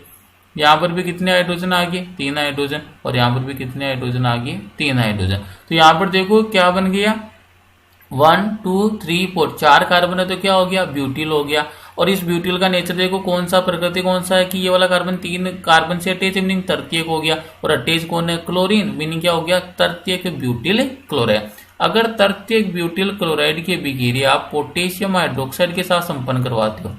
यहाँ पर भी कितने हाइड्रोजन आ गए, 3 हाइड्रोजन। और यहाँ पर भी कितने हाइड्रोजन आ गए, 3 हाइड्रोजन। तो यहाँ पर देखो क्या बन गया, 1 2 3 4 4 कार्बन है तो क्या हो गया, ब्यूटिल हो गया। और इस ब्यूटिल का नेचर देखो कौन सा, प्रकृति कौन सा है कि ये वाला कार्बन 3 कार्बन से अटैच है, मीनिंग तृतीयक हो गया। और अटैच कौन है, क्लोरीन, मीनिंग क्या हो गया, तृतीयक ब्यूटिल क्लोराइड। अगर तृतीयक ब्यूटिल क्लोराइड की अभिक्रिया आप पोटेशियम हाइड्रोक्साइड के साथ संपन्न करवाते हो,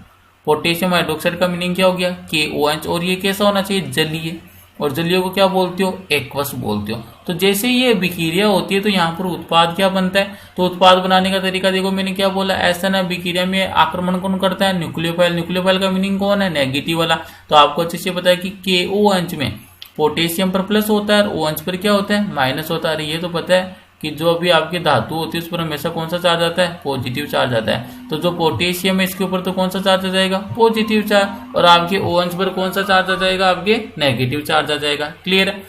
पोटेशियम हाइड्रोक्साइड का मीनिंग क्या हो गया, KOH। और ये कैसा होना चाहिए, जलीय। और जलीय को क्या बोलते हो, एक्वस बोलते हो। तो जैसे ये अभिक्रिया होती है तो यहाँ पर उत्पाद क्या बनता है, तो उत्पाद बनाने का तरीका देखो मैंने क्या बोला, SN अभिक्रिया में आक्रमण कौन करता है, न्यूक्लियोफाइल। न्यूक्लियोफाइल का मीनिंग कौन है, नेगेटिव वाला। तो आपको अच्छे से पता है कि KOH में पोटेशियम पर प्लस होता है और OH पर क्या होता है, माइनस होता है। ये तो पता है कि जो भी आपके धातु होती है उस पर हमेशा कौन सा चार्ज आता है, पॉजिटिव चार्ज आता है। तो जो पोटेशियम है इसके ऊपर तो कौन सा चार्ज आ जाएगा, पॉजिटिव चार्ज। और आपके OH पर कौन सा चार्ज आ जाएगा, आपके नेगेटिव चार्ज आ जाएगा। क्लियर है,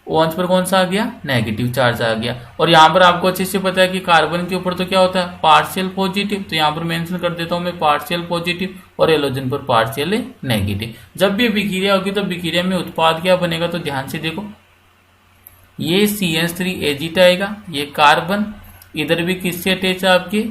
OH पर कौन सा आ गया, नेगेटिव चार्ज आ गया। और यहाँ पर आपको अच्छे से पता है कि कार्बन के ऊपर तो क्या होता है, पार्शियल पॉजिटिव। तो यहाँ पर मेंशन कर देता हूँ मैं पार्शियल पॉजिटिव, और हेलोजन पर पार्शियल नेगेटिव। जब भी अभिक्रिया होगी तो अभिक्रिया में उत्पाद क्या बनेगा, तो ध्यान से देखो, ये CH3 एजिट आएगा, ये कार्बन इधर भी किससे अटैच है, आपके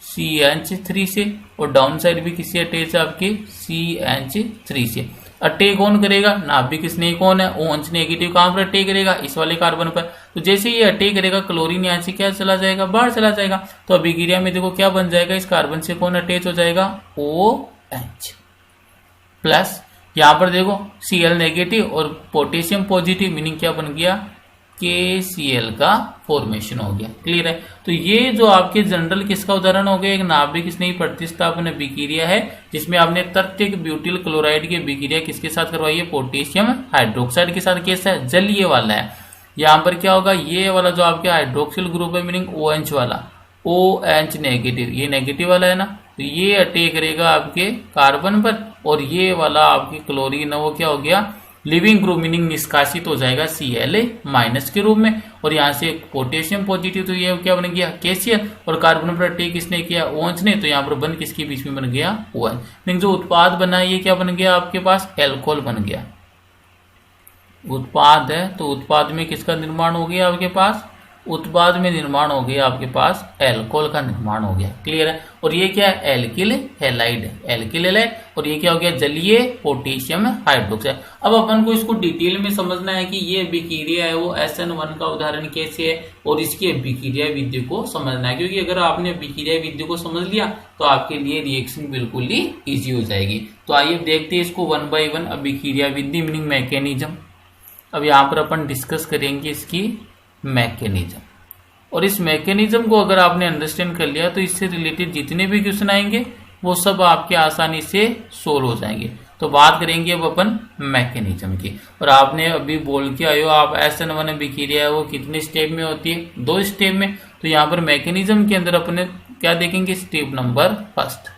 CH3 से। और डाउन साइड भी किससे अटैच है, आपके CH3 से। अटैक कौन करेगा, नाभिक स्नेह कौन है, OH नेगेटिव। कहां पर अटैक करेगा, इस वाले कार्बन पर। तो जैसे ये अटैक करेगा क्लोरीन यहाँ से क्या चला जाएगा, बाहर चला जाएगा। तो अभिक्रिया में देखो क्या बन जाएगा, इस कार्बन से कौन अटैच हो जाएगा, OH प्लस। यहाँ पर देखो Cl नेगेटिव और पोटेशियम पॉजिटिव, मीनिंग क्या बन गया, KCl का फॉर्मेशन हो गया। क्लियर है। तो ये जो आपके जनरल किसका उदाहरण हो गया, एक नाभिक स्नेही प्रतिस्थापन अभिक्रिया है जिसमें आपने तृतीयक ब्यूटिल क्लोराइड की अभिक्रिया किसके साथ करवाई है, पोटेशियम हाइड्रोक्साइड के साथ। कैसा है, जलीय वाला है। यहाँ पर क्या होगा, ये वाला जो आपके हाइड्रोक्सिल ग्रुप है मीनिंग OH वाला, OH नेगेटिव, ये नेगेटिव वाला है ना, तो ये अटैक करेगा आपके कार्बन पर, और ये वाला आपके क्लोरीन है वो क्या हो गया, लिविंग ग्रुप मीनिंग निष्कासित हो जाएगा Cl माइनस के रूप में, और यहाँ से पोटेशियम पॉजिटिव, तो ये क्या बन गया KCl, और कार्बन पर अटैक किसने किया, OH ने, तो यहाँ पर बंद किसके बीच में बन गया, OH। मीनिंग जो उत्पाद बना है ये क्या बन गया आपके पास, एल्कोहल बन गया। उत्पाद है तो उत्पाद में किसका निर्माण हो गया आपके पास, उत्पाद में निर्माण हो गया आपके पास एल्कोहल का निर्माण हो गया। क्लियर है। और ये क्या है, एल्किल हैलाइड है, एल्किल हैलाइड, और ये क्या हो गया, जलीय पोटेशियम हाइड्रोक्साइड। अब अपन को इसको डिटेल में समझना है कि ये अभिक्रिया है वो SN1 का उदाहरण कैसे है, और इसकी अभिक्रिया विधि को समझना है, क्योंकि अगर आपने अभिक्रिया विधि को समझ लिया तो आपके लिए रिएक्शन बिल्कुल ही ईजी हो जाएगी। तो आइए देखते हैं इसको 1 by 1 अभिक्रिया विधि मीनिंग मैकेनिज्म। अब यहाँ पर अपन डिस्कस करेंगे इसकी मैकेनिज्म, और इस मैकेनिज्म को अगर आपने अंडरस्टैंड कर लिया तो इससे रिलेटेड जितने भी क्वेश्चन आएंगे वो सब आपके आसानी से सोल्व हो जाएंगे। तो बात करेंगे अब अपन मैकेनिज्म की, और आपने अभी बोल के आयो आप SN1 अभिक्रिया है वो कितने स्टेप में होती है, 2 स्टेप में। तो यहाँ पर मैकेनिज्म के अंदर अपने क्या देखेंगे, step number first,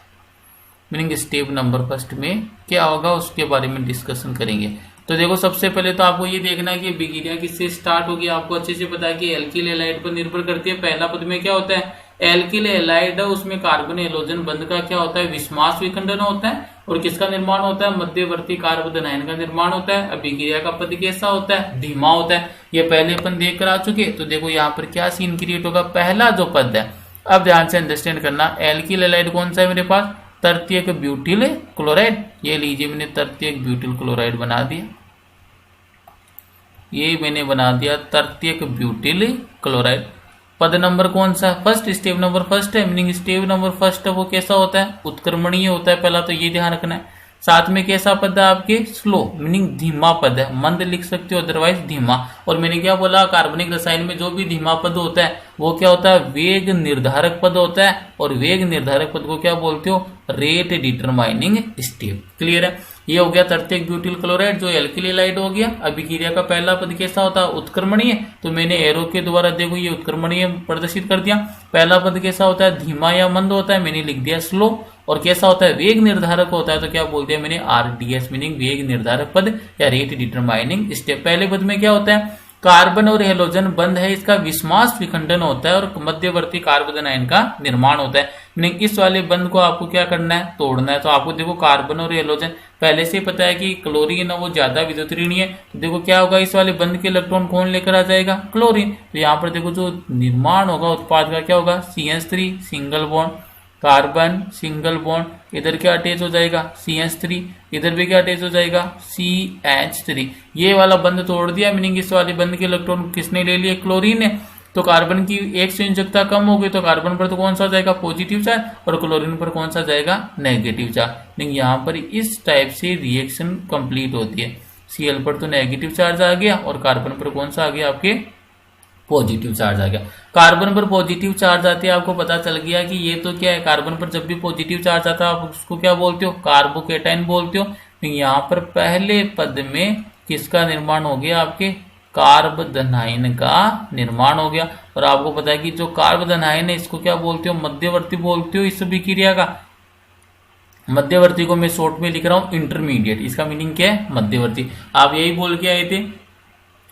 meaning step number first में क्या होगा उसके बारे में डिस्कशन करेंगे। तो देखो सबसे पहले तो आपको ये देखना है कि अभिक्रिया किससे स्टार्ट होगी। आपको अच्छे से पता है कि एल्किल हैलाइड पर निर्भर करती है। पहला पद में क्या होता है, एल्किल हैलाइड है, उसमें कार्बन हैलोजन बंध का क्या होता है, विस्मास विखंडन होता है, और किसका निर्माण होता है, मध्यवर्ती कार्बन आयन का निर्माण होता है। अभिक्रिया का पद कैसा होता है, धीमा होता है। ये पहले अपन देख कर आ चुके। तो देखो यहाँ पर क्या सीन क्रिएट होगा, पहला जो पद है, अब ध्यान से अंडरस्टैंड करना, एल्किल हैलाइड कौन सा है मेरे पास, तृतीयक ब्यूटिल क्लोराइड। ये लीजिए मैंने तृतीयक ब्यूटिल क्लोराइड बना दिया, ये मैंने बना दिया तृतीयक ब्यूटिल क्लोराइड। पद नंबर कौन सा, फर्स्ट, स्टेप नंबर फर्स्ट है, मीनिंग स्टेप नंबर फर्स्ट है वो कैसा होता है, उत्क्रमणीय होता है पहला, तो ये ध्यान रखना है। साथ में कैसा पद है आपके, स्लो, मीनिंग धीमा पद है, मंद लिख सकते हो अदरवाइज धीमा। और मैंने क्या बोला, कार्बनिक रसायन में जो भी धीमा पद होता है वो क्या होता है, वेग निर्धारक पद होता है, और वेग निर्धारक पद को क्या बोलते हो, रेट डिटरमाइनिंग स्टेप। क्लियर है। ये हो गया तृतीयक ब्यूटिल क्लोराइड जो एल्किल हैलाइड हो गया। अभिक्रिया का पहला पद कैसा होता है, उत्क्रमणीय, तो मैंने एरो के द्वारा देखो ये उत्क्रमणीय प्रदर्शित कर दिया। पहला पद कैसा होता है, धीमा या मंद होता है, मैंने लिख दिया स्लो। और कैसा होता है, वेग निर्धारक होता है, तो क्या बोल दिया मैंने RDS, मीनिंग वेग निर्धारक पद या रेट डिटरमाइनिंग स्टेप। पहले पद में क्या होता है, कार्बन और हेलोजन बंध है, इसका विस्मास विखंडन होता है, और मध्यवर्ती कार्बन आयन का निर्माण होता है। मीनिंग इस वाले बंध को आपको क्या करना है, तोड़ना है। तो आपको देखो कार्बन और हेलोजन पहले से पता है कि क्लोरीन है वो ज्यादा विद्युत ऋणीय है, तो देखो क्या होगा, इस वाले बंध के इलेक्ट्रॉन कौन लेकर आ जाएगा, क्लोरीन। तो यहाँ पर देखो जो निर्माण होगा उत्पाद का क्या होगा, CH3 single bond, carbon single bond, इधर क्या अटैच हो जाएगा, CH3, इधर भी क्या अटैच हो जाएगा, CH3। ये वाला बंध तोड़ दिया, मीनिंग इस वाले बंध के इलेक्ट्रॉन किसने ले लिए, क्लोरीन ने। तो कार्बन की एक संयोजकता कम हो गई, तो कार्बन पर तो कौन सा जाएगा, पॉजिटिव चार्ज, और क्लोरीन पर कौन सा जाएगा, नेगेटिव चार्ज। लेकिन यहाँ पर इस टाइप से रिएक्शन कंप्लीट होती है। Cl पर तो नेगेटिव चार्ज आ गया, और कार्बन पर कौन सा आ गया, आपके पॉजिटिव चार्ज आ गया। कार्बन पर पॉजिटिव चार्ज आते हैं, आपको पता चल गया कि ये तो क्या है, कार्बन पर जब भी पॉजिटिव चार्ज आता है आप उसको क्या बोलते हो, कार्बोकेटाइन बोलते हो। तो यहाँ पर पहले पद में किसका निर्माण हो गया, आपके कार्बोधनाइन का निर्माण हो गया। और आपको पता है कि जो कार्बोधनाइन है इसको क्या बोलते हो, मध्यवर्ती बोलते हो इस अभिक्रिया का। मध्यवर्ती को मैं शॉर्ट में लिख रहा हूं इंटरमीडिएट, इसका मीनिंग क्या है, मध्यवर्ती। आप यही बोल के आए थे।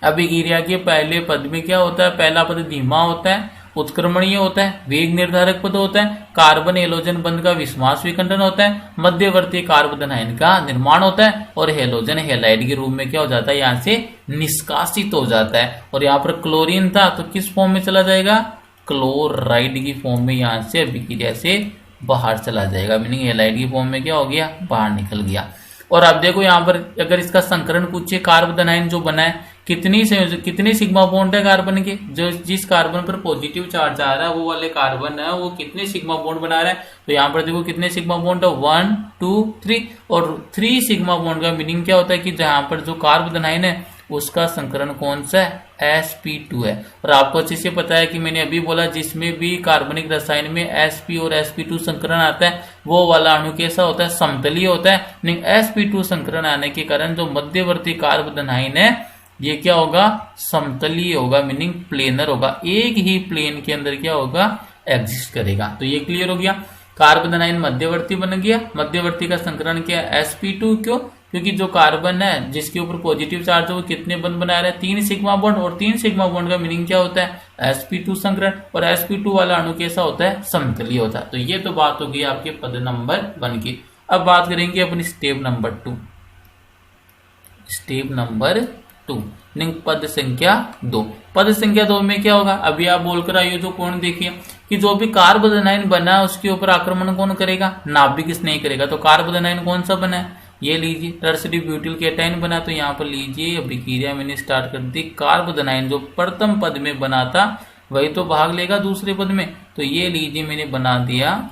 अभिक्रिया के पहले पद में क्या होता है, पहला पद धीमा होता है, उत्क्रमणीय होता है, वेग निर्धारक पद होता है, कार्बन हेलोजन बंध का विस्मास विखंडन होता है, मध्यवर्ती कार्बन आयन का निर्माण होता है, और हेलोजन हेलाइड के रूप में क्या हो जाता है, यहाँ से निष्कासित हो जाता है। और यहाँ पर क्लोरीन था तो किस फॉर्म में चला जाएगा, क्लोराइड की फॉर्म में यहाँ से अभिक्रिया से बाहर चला जाएगा, मीनिंग हेलाइड की फॉर्म में क्या हो गया, बाहर निकल गया। और अब देखो यहाँ पर अगर इसका संकरण पूछे, कार्बोधनाइन जो बना है कितने सिग्मा बॉन्ड है कार्बन के, जो जिस कार्बन पर पॉजिटिव चार्ज आ रहा है वो वाले कार्बन है वो कितने सिग्मा बॉन्ड बना रहा है। तो यहाँ पर देखो कितने सिग्मा बॉन्ड है, 1 2 3, और 3 सिग्मा बॉन्ड का मीनिंग क्या होता है कि जहां पर जो कार्बोधनाइन है उसका संकरण कौन सा है? sp2 है। और आपको अच्छे से पता है कि मैंने अभी बोला जिसमें भी कार्बनिक रसायन में sp और sp2 संकरण आता है वो वाला अणु कैसा होता है? समतलीय होता है। नहीं, sp2 संकरण आने के कारण जो मध्यवर्ती कार्बोदनाइन है ये क्या होगा? समतलीय होगा, मीनिंग प्लेनर होगा, एक ही प्लेन के अंदर क्या होगा? एग्जिस्ट करेगा। तो ये क्लियर हो गया। कार्बोदनाइन मध्यवर्ती बन गया। मध्यवर्ती का संकरण क्या है? sp2। क्यों? क्योंकि जो कार्बन है जिसके ऊपर पॉजिटिव चार्ज है वो कितने बंध बना रहा है? 3 सिग्मा बॉन्ड। और 3 सिग्मा बॉन्ड का मीनिंग क्या होता है? sp2 संकरण। और sp2 वाला अणु कैसा होता है? समतलीय होता है। तो ये तो बात हो गई आपके पद नंबर 1 की। अब बात करेंगे अपनी स्टेप नंबर 2। स्टेप नंबर 2 पद संख्या 2। पद संख्या 2 में क्या होगा? अभी आप बोलकर आइए जो कोण देखिए कि जो भी कार्बोदनाइन बना है उसके ऊपर आक्रमण कौन करेगा? नाभिक स्नेही करेगा। तो कार्बोदनाइन कौन सा बना है? ये लीजिए टर्सरी ब्यूटिल केटाइन बना। तो यहाँ पर लीजिए अभिक्रिया मैंने स्टार्ट कर दी। कार्बोदनाइन जो प्रथम पद में बना था वही तो भाग लेगा दूसरे पद में। तो ये लीजिए मैंने बना दिया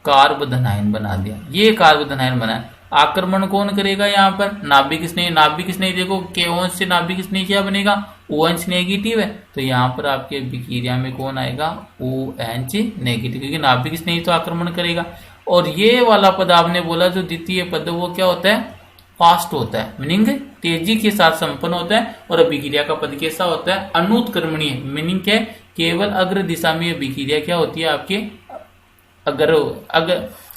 कार्बोदनाइन बना दिया। ये कार्बोदनाइन बना। आक्रमण कौन करेगा? यहाँ पर नाभिक स्नेही। नाभिक स्नेही देखो KO से नाभिक स्नेही क्या बनेगा? OH नेगेटिव है। तो यहाँ पर आपके अभिक्रिया में कौन आएगा? OH नेगेटिव, क्योंकि नाभिक स्नेही तो आक्रमण करेगा। और ये वाला पद आपने बोला जो द्वितीय पद वो क्या होता है? फास्ट होता है, मीनिंग तेजी के साथ संपन्न होता है। और अभिक्रिया का पद कैसा होता है? अनुत्क्रमणीय, मीनिंग क्या है? केवल अग्र दिशा में अभिक्रिया क्या होती है आपके?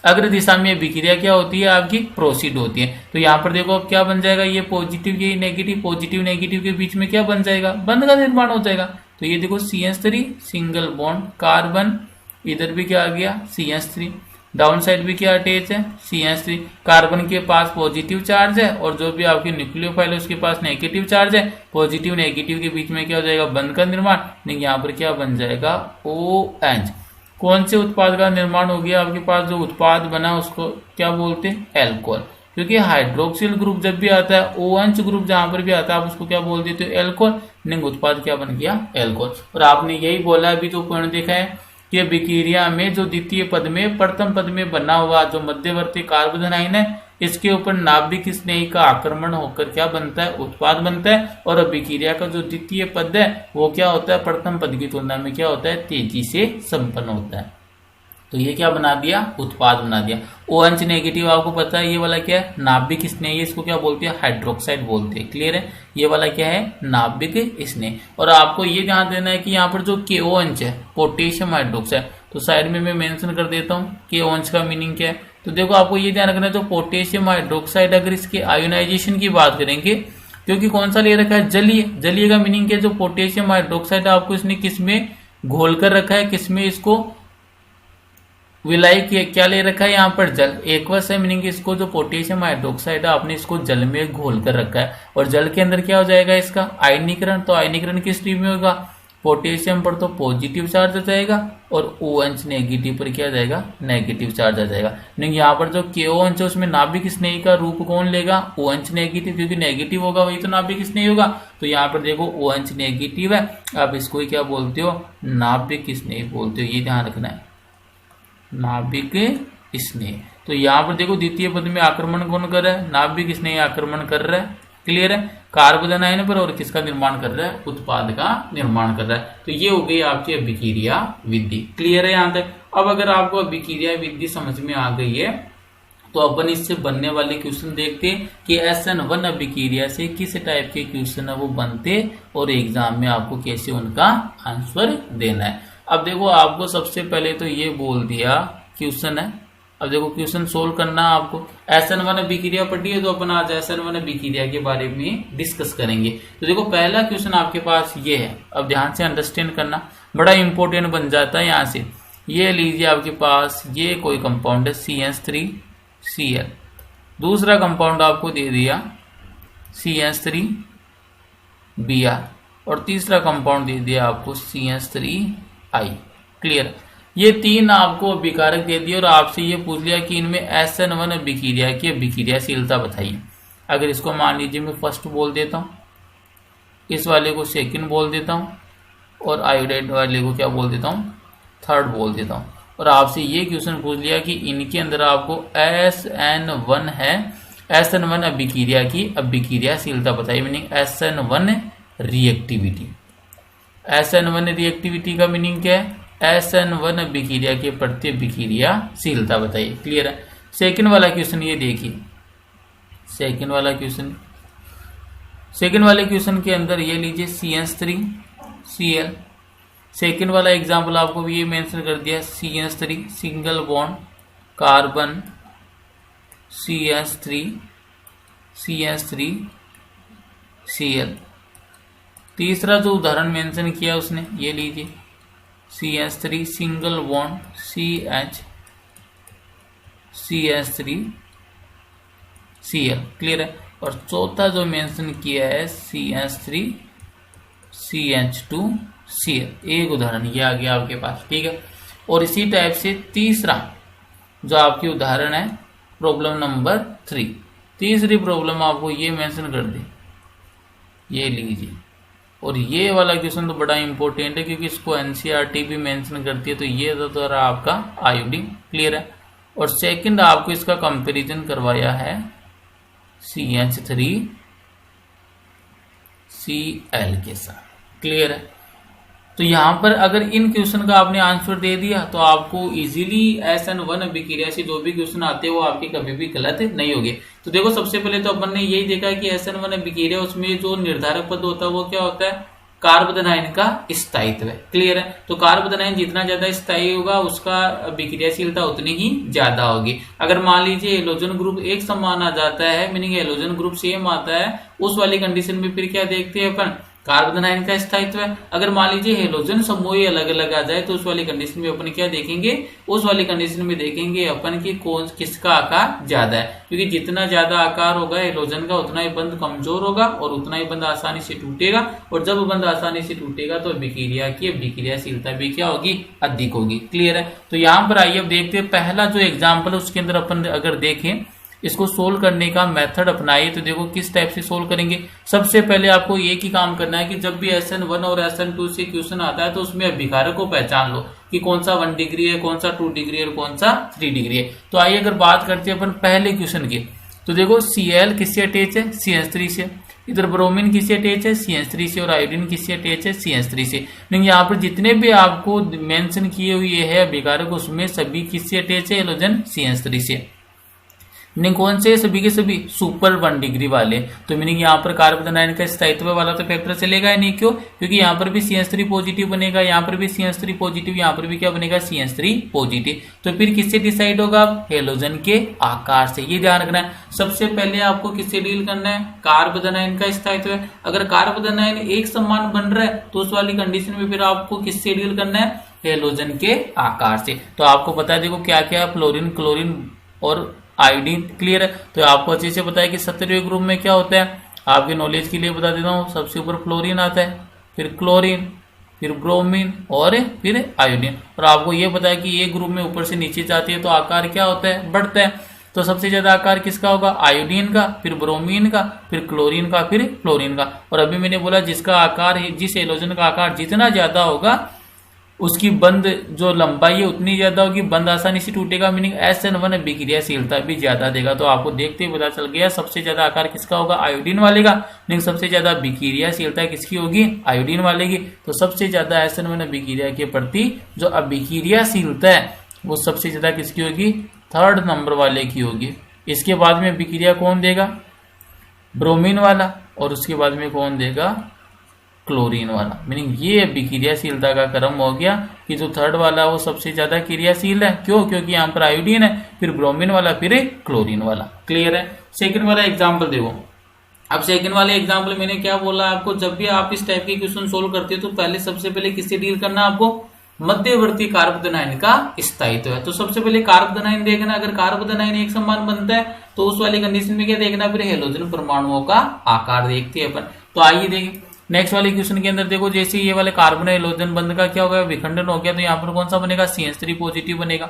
अग्र दिशा में अभिक्रिया क्या होती है आपकी? प्रोसीड होती है। तो यहाँ पर देखो अब क्या बन जाएगा? ये पॉजिटिव ये नेगेटिव, पॉजिटिव नेगेटिव के बीच में क्या बन जाएगा? बंध का निर्माण हो जाएगा। तो ये देखो CH3 सिंगल बॉन्ड कार्बन, इधर भी क्या आ गया? CH3। डाउन साइड भी क्या अटैच है? CH3। कार्बन के पास पॉजिटिव चार्ज है और जो भी आपकी न्यूक्लियोफाइल है उसके पास नेगेटिव चार्ज है। पॉजिटिव नेगेटिव के बीच में क्या हो जाएगा? बंध का निर्माण। नहीं, यहाँ पर क्या बन जाएगा? OH। कौन से उत्पाद का निर्माण हो गया? आपके पास जो उत्पाद बना उसको क्या बोलते हैं? एल्कोहल। क्योंकि हाइड्रोक्सिल ग्रुप जब भी आता है, OH ग्रुप जहां पर भी आता है आप उसको क्या बोल देते हो? एल्कोहल। नहीं, उत्पाद क्या बन गया? एल्कोहल। और आपने यही बोला अभी तो पॉइंट देखा है कि अभिक्रिया में जो द्वितीय पद में प्रथम पद में बना हुआ जो मध्यवर्ती कार्बोदनाइन है इसके ऊपर नाभिक स्नेही का आक्रमण होकर क्या बनता है? उत्पाद बनता है। और अभिक्रिया का जो द्वितीय पद है वो क्या होता है? प्रथम पद की तुलना में क्या होता है? तेजी से संपन्न होता है। तो ये क्या बना दिया? उत्पाद बना दिया। OH नेगेटिव आपको पता है ये वाला क्या है? नाभिक स्नेह। इसको क्या बोलते हैं? हाइड्रोक्साइड बोलते हैं। क्लियर है? ये वाला क्या है? नाभिक स्नेह। और आपको ये ध्यान देना है कि यहाँ पर जो KOH है पोटेशियम हाइड्रोक्साइड, तो साइड में मैं मेंशन कर देता हूँ KOH का मीनिंग क्या है। तो देखो आपको ये ध्यान रखना है, जो पोटेशियम हाइड्रोक्साइड अगर इसके आयोनाइजेशन की बात करेंगे, क्योंकि कौन सा ले रखा है? जलीय। जलीय का मीनिंग क्या है? जो पोटेशियम हाइड्रोक्साइड आपको इसने किसमें घोल कर रखा है? किसमें इसको विलाय क्या ले रखा है? यहाँ पर जल। एक्वस है, मीनिंग इसको जो पोटेशियम हाइड्रोक्साइड है आपने इसको जल में घोल कर रखा है। और जल के अंदर क्या हो जाएगा? इसका आयनीकरण। तो आयनीकरण किस स्ट्रीम में होगा? पोटेशियम पर तो पॉजिटिव चार्ज आ जाएगा और OH नेगेटिव पर क्या आ जाएगा? नेगेटिव चार्ज आ जाएगा। नहीं, यहाँ पर जो KOH है उसमें नाभिक स्नेही का रूप कौन लेगा? OH नेगेटिव, क्योंकि नेगेटिव होगा वही तो नाभिक स्नेही होगा। तो यहाँ पर देखो OH नेगेटिव है, आप इसको क्या बोलते हो? नाभिक स्नेही बोलते हो। ये ध्यान रखना है, नाभिक स्नेह। तो यहाँ पर देखो द्वितीय पद में आक्रमण कौन कर रहा है? नाभिक स्नेह आक्रमण कर रहा है। क्लियर है? कार्बोदनाइन पर और किसका निर्माण कर रहा है? उत्पाद का निर्माण कर रहा है। तो ये हो गई आपकी अभिक्रिया विधि। क्लियर है यहाँ तक? अब अगर आपको अभिक्रिया विधि समझ में आ गई है तो अपन इससे बनने वाले क्वेश्चन देखते हैं कि SN1 अभिक्रिया से किस टाइप के क्वेश्चन है वो बनते और एग्जाम में आपको कैसे उनका आंसर देना है। अब देखो आपको सबसे पहले तो ये बोल दिया क्वेश्चन है। अब देखो क्वेश्चन सोल्व करना आपको। SN1 अभिक्रिया पढ़ी है तो अपन आज SN1 अभिक्रिया के बारे में डिस्कस करेंगे। तो देखो पहला क्वेश्चन आपके पास ये है, अब ध्यान से अंडरस्टैंड करना, बड़ा इंपॉर्टेंट बन जाता है यहाँ से। ये लीजिए आपके पास ये कोई कंपाउंड है CH3Cl, दूसरा कंपाउंड आपको दे दिया CH3Br और तीसरा कंपाउंड दे दिया आपको CH3I। क्लियर? ये तीन आपको अभिकारक दे दिए और आपसे ये पूछ लिया कि इनमें SN1 अभिक्रिया की अभिक्रियाशीलता बताइए। अगर इसको मान लीजिए मैं फर्स्ट बोल देता हूँ, इस वाले को सेकंड बोल देता हूँ और आयोडाइड वाले को क्या बोल देता हूँ? थर्ड बोल देता हूँ। और आपसे ये क्वेश्चन पूछ लिया कि इनके अंदर आपको SN1 है SN1 अभिक्रिया की अभिक्रियाशीलता बताइए, meaning SN1 reactivity. SN1 reactivity का मीनिंग क्या है? SN1 अभिक्रिया के प्रति अभिक्रियाशीलता बताइए। क्लियर है? सेकंड वाला क्वेश्चन ये देखिए, सेकंड वाले क्वेश्चन के अंदर ये लीजिए CH3Cl। सेकंड वाला एग्जांपल आपको ये मेंशन कर दिया, CH3 single bond carbon CH3Cl। तीसरा जो उदाहरण मेंशन किया उसने, ये लीजिए CH3 single bond CH3Cl। Clear है? और चौथा जो मेंशन किया है CH2CH2Cl। एक उदाहरण ये आ गया आपके पास, ठीक है। और इसी टाइप से तीसरा जो आपकी उदाहरण है प्रॉब्लम नंबर 3, तीसरी प्रॉब्लम आपको ये मेंशन कर दी, ये लीजिए। और ये वाला क्वेश्चन तो बड़ा इंपॉर्टेंट है क्योंकि इसको एनसीईआरटी भी मेंशन करती है। तो ये तो रहा आपका आयोडीन। क्लियर है? और सेकंड आपको इसका कंपैरिजन करवाया है CH3Cl के साथ। क्लियर है? तो यहां पर अगर इन क्वेश्चन का आपने आंसर दे दिया तो आपको इजीली SN1 अभिक्रिया से जो भी क्वेश्चन आते हैं वो आपके कभी भी गलत नहीं होंगे। तो देखो सबसे पहले तो अपन ने यही देखा कि SN1 अभिक्रिया, उसमें जो निर्धारक पद होता है वो क्या होता है? कार्बन आयन का स्थायित्व है। क्लियर है? तो कार्बन आयन जितना ज्यादा स्थायी होगा उसका अभिक्रियाशीलता उतनी ही ज्यादा होगी। अगर मान लीजिए हेलोजन ग्रुप एक समान आ जाता है, मीनिंग हेलोजन ग्रुप सेम आता है, उस वाली कंडीशन में फिर क्या देखते हैं अपन? कार्बन आयन का स्थायित्व है। अगर मान लीजिए हेलोजन समूह अलग अलग आ जाए तो उस वाली कंडीशन में अपन क्या देखेंगे? उस वाली कंडीशन में देखेंगे अपन की कौन किसका आकार ज्यादा है, क्योंकि जितना ज्यादा आकार होगा हेलोजन का उतना ही बंध कमजोर होगा और उतना ही बंध आसानी से टूटेगा। और जब बंध आसानी से टूटेगा तो अभिक्रिया की अभिक्रियाशीलता भी क्या होगी? अधिक होगी। क्लियर है? तो यहाँ पर आइए अब देखते हैं पहला जो एग्जाम्पल है उसके अंदर अपन अगर देखें, इसको सोल्व करने का मेथड अपनाइए तो देखो किस टाइप से सोल्व करेंगे। सबसे पहले आपको एक ही काम करना है कि जब भी SN1 और SN2 से क्वेश्चन आता है तो उसमें अभिकारक को पहचान लो कि कौन सा 1 डिग्री है, कौन सा 2 डिग्री है और कौन सा 3 डिग्री है। तो आइए अगर बात करते हैं अपन पहले क्वेश्चन की, तो देखो Cl किससे अटैच है? CH3 से। इधर ब्रोमीन किससे अटैच है? CH3 से। और आयोडीन किससे अटैच है? CH3 से। लेकिन यहाँ पर जितने भी आपको मेंशन किए हुए है अभिकारक उसमें सभी किससे अटैच है? हेलोजन CH3 से। मीनिंग कौन से? सभी के सभी सुपर 1 डिग्री वाले। तो मीनिंग यहाँ पर कार्बन आयन का स्थायित्व वाला तो फैक्टर चलेगा ही नहीं। क्यों? क्योंकि यहाँ पर भी CH3 पॉजिटिव बनेगा, यहाँ पर भी CH3 पॉजिटिव, यहाँ पर भी क्या बनेगा? CH3 positive. तो फिर किससे डिसाइड होगा? हेलोजन के आकार से। ये ध्यान रखना है। सबसे पहले आपको किससे डील करना है? कार्बन आयन का स्थायित्व है। अगर कार्बन आयन एक समान बन रहा है तो उस वाली कंडीशन में फिर आपको किससे डील करना है? हेलोजन के आकार से। तो आपको पता है देखो क्या क्या, फ्लोरीन, क्लोरीन और आयोडीन। क्लियर है? तो आपको अच्छे से पता है कि 17वें ग्रुप में क्या होता है। आपके नॉलेज के लिए बता देता हूँ, सबसे ऊपर फ्लोरीन आता है, फिर क्लोरीन, फिर ब्रोमीन और फिर आयोडीन। और आपको ये पता है कि ये ग्रुप में ऊपर से नीचे जाती है तो आकार क्या होता है? बढ़ता है। तो सबसे ज्यादा आकार किसका होगा? आयोडीन का, फिर ब्रोमीन का, फिर क्लोरीन का, फिर फ्लोरीन का। और अभी मैंने बोला जिसका आकार है, जिस हेलोजन का आकार जितना ज्यादा होगा उसकी बंध जो लंबाई है उतनी ज्यादा होगी, बंध आसानी से टूटेगा, मीनिंग SN1 अभिक्रियाशीलता भी ज्यादा देगा। तो आपको देखते ही पता चल गया सबसे ज्यादा आकार किसका होगा? आयोडीन वाले का। लेकिन सबसे ज्यादा अभिक्रियाशीलता किसकी होगी? आयोडीन वाले की। तो सबसे ज्यादा SN1 अभिक्रिया के प्रति जो अभिक्रियाशीलता है वो सबसे ज्यादा किसकी होगी? 3rd नंबर वाले की होगी। इसके बाद में अभिक्रिया कौन देगा? ब्रोमीन वाला। और उसके बाद में कौन देगा? क्लोरीन वाला। मीनिंग ये अभिक्रियाशीलता का क्रम हो गया कि जो 3rd वाला वो सबसे ज्यादा क्रियाशील है। क्यों? क्योंकि यहाँ पर आयोडीन है, फिर ब्रोमीन वाला, फिर क्लोरीन वाला। क्लियर है? सेकंड वाला एग्जाम्पल देखो। अब सेकंड वाले एग्जाम्पल मैंने क्या बोला आपको, जब भी आप इस टाइप के क्वेश्चन सोल्व करते हो तो पहले सबसे पहले किससे डील करना आपको? मध्यवर्ती कार्बन आयन का स्थायित्व है। तो सबसे पहले कार्बन आयन देखना। अगर कार्बन आयन एक समान बनता है तो उस वाली कंडीशन में क्या देखना? फिर हेलोजन परमाणुओं का आकार देखते हैं अपन। तो आइए देखें नेक्स्ट वाले क्वेश्चन के अंदर। देखो जैसे ये वाले कार्बन हेलोजन बंध का क्या हो गया? विखंडन हो गया। तो यहाँ पर कौन सा बनेगा? CH3 पॉजिटिव बनेगा।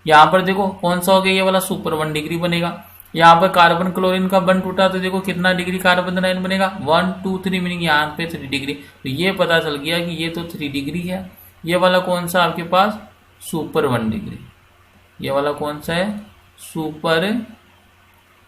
यहाँ पर देखो कौन सा हो गया? ये वाला सुपर 1 डिग्री बनेगा। यहाँ पर कार्बन क्लोरीन का बंध टूटा तो देखो कितना डिग्री कार्बन आयन बनेगा? 1 2 3, मीनिंग यहाँ पे 3 डिग्री। तो ये पता चल गया कि ये तो 3 डिग्री है। ये वाला कौन सा आपके पास? Super 1 degree. ये वाला कौन सा है? Super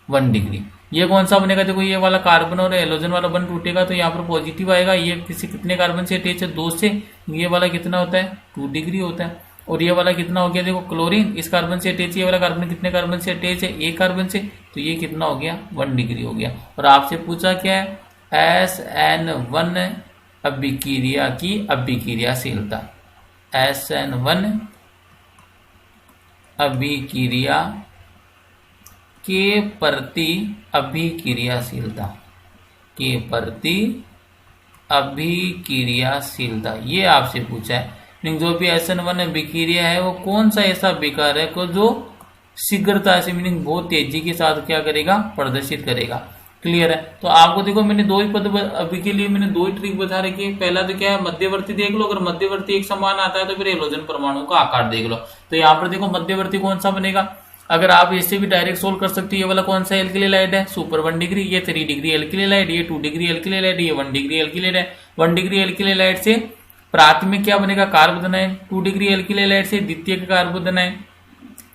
1 degree. ये कौन सा बनेगा, देखो ये वाला कार्बन और हेलोजन वाला बन टूटेगा तो यहाँ पर पॉजिटिव आएगा। ये किसी कितने कार्बन से अटैच है, 2 से, ये वाला कितना होता है 2 डिग्री होता है। और ये वाला कितना हो गया, देखो क्लोरीन इस कार्बन से अटैच है, ये वाला कार्बन कितने कार्बन से अटैच है, एक कार्बन से, तो ये कितना हो गया 1 डिग्री हो गया। और आपसे पूछा क्या है, SN1 अभिक्रिया की अभिक्रियाशीलता, SN1 अभिक्रिया के प्रति अभिक्रियाशीलता, के प्रति अभिक्रियाशीलता, ये आपसे पूछा है। लेकिन जो भी SN1 अभिक्रिया है वो कौन सा ऐसा विकार है को जो शीघ्रता से मीनिंग बहुत तेजी के साथ क्या करेगा, प्रदर्शित करेगा। क्लियर है। तो आपको देखो मैंने 2 ही पद अभी के लिए मैंने 2 ही ट्रिक बता रखी है। पहला तो क्या है, मध्यवर्ती देख लो, अगर मध्यवर्ती एक समान आता है तो फिर हेलोजन परमाणु का आकार देख लो। तो यहाँ पर देखो मध्यवर्ती कौन सा बनेगा, अगर आप इससे भी डायरेक्ट सोल्व कर सकते हो। ये वाला कौन सा एल्किलाइड है, सुपर 1 डिग्री, ये 3 डिग्री एल्किलाइड, ये 2 डिग्री एल्किलाइड, ये 1 डिग्री एल्किलाइड है। 1 डिग्री एल्किलाइड से प्राथमिक क्या बनेगा, कार्बोदनाइन। 2 डिग्री एल्किलाइड से द्वितीयक कार्बोदनाइन।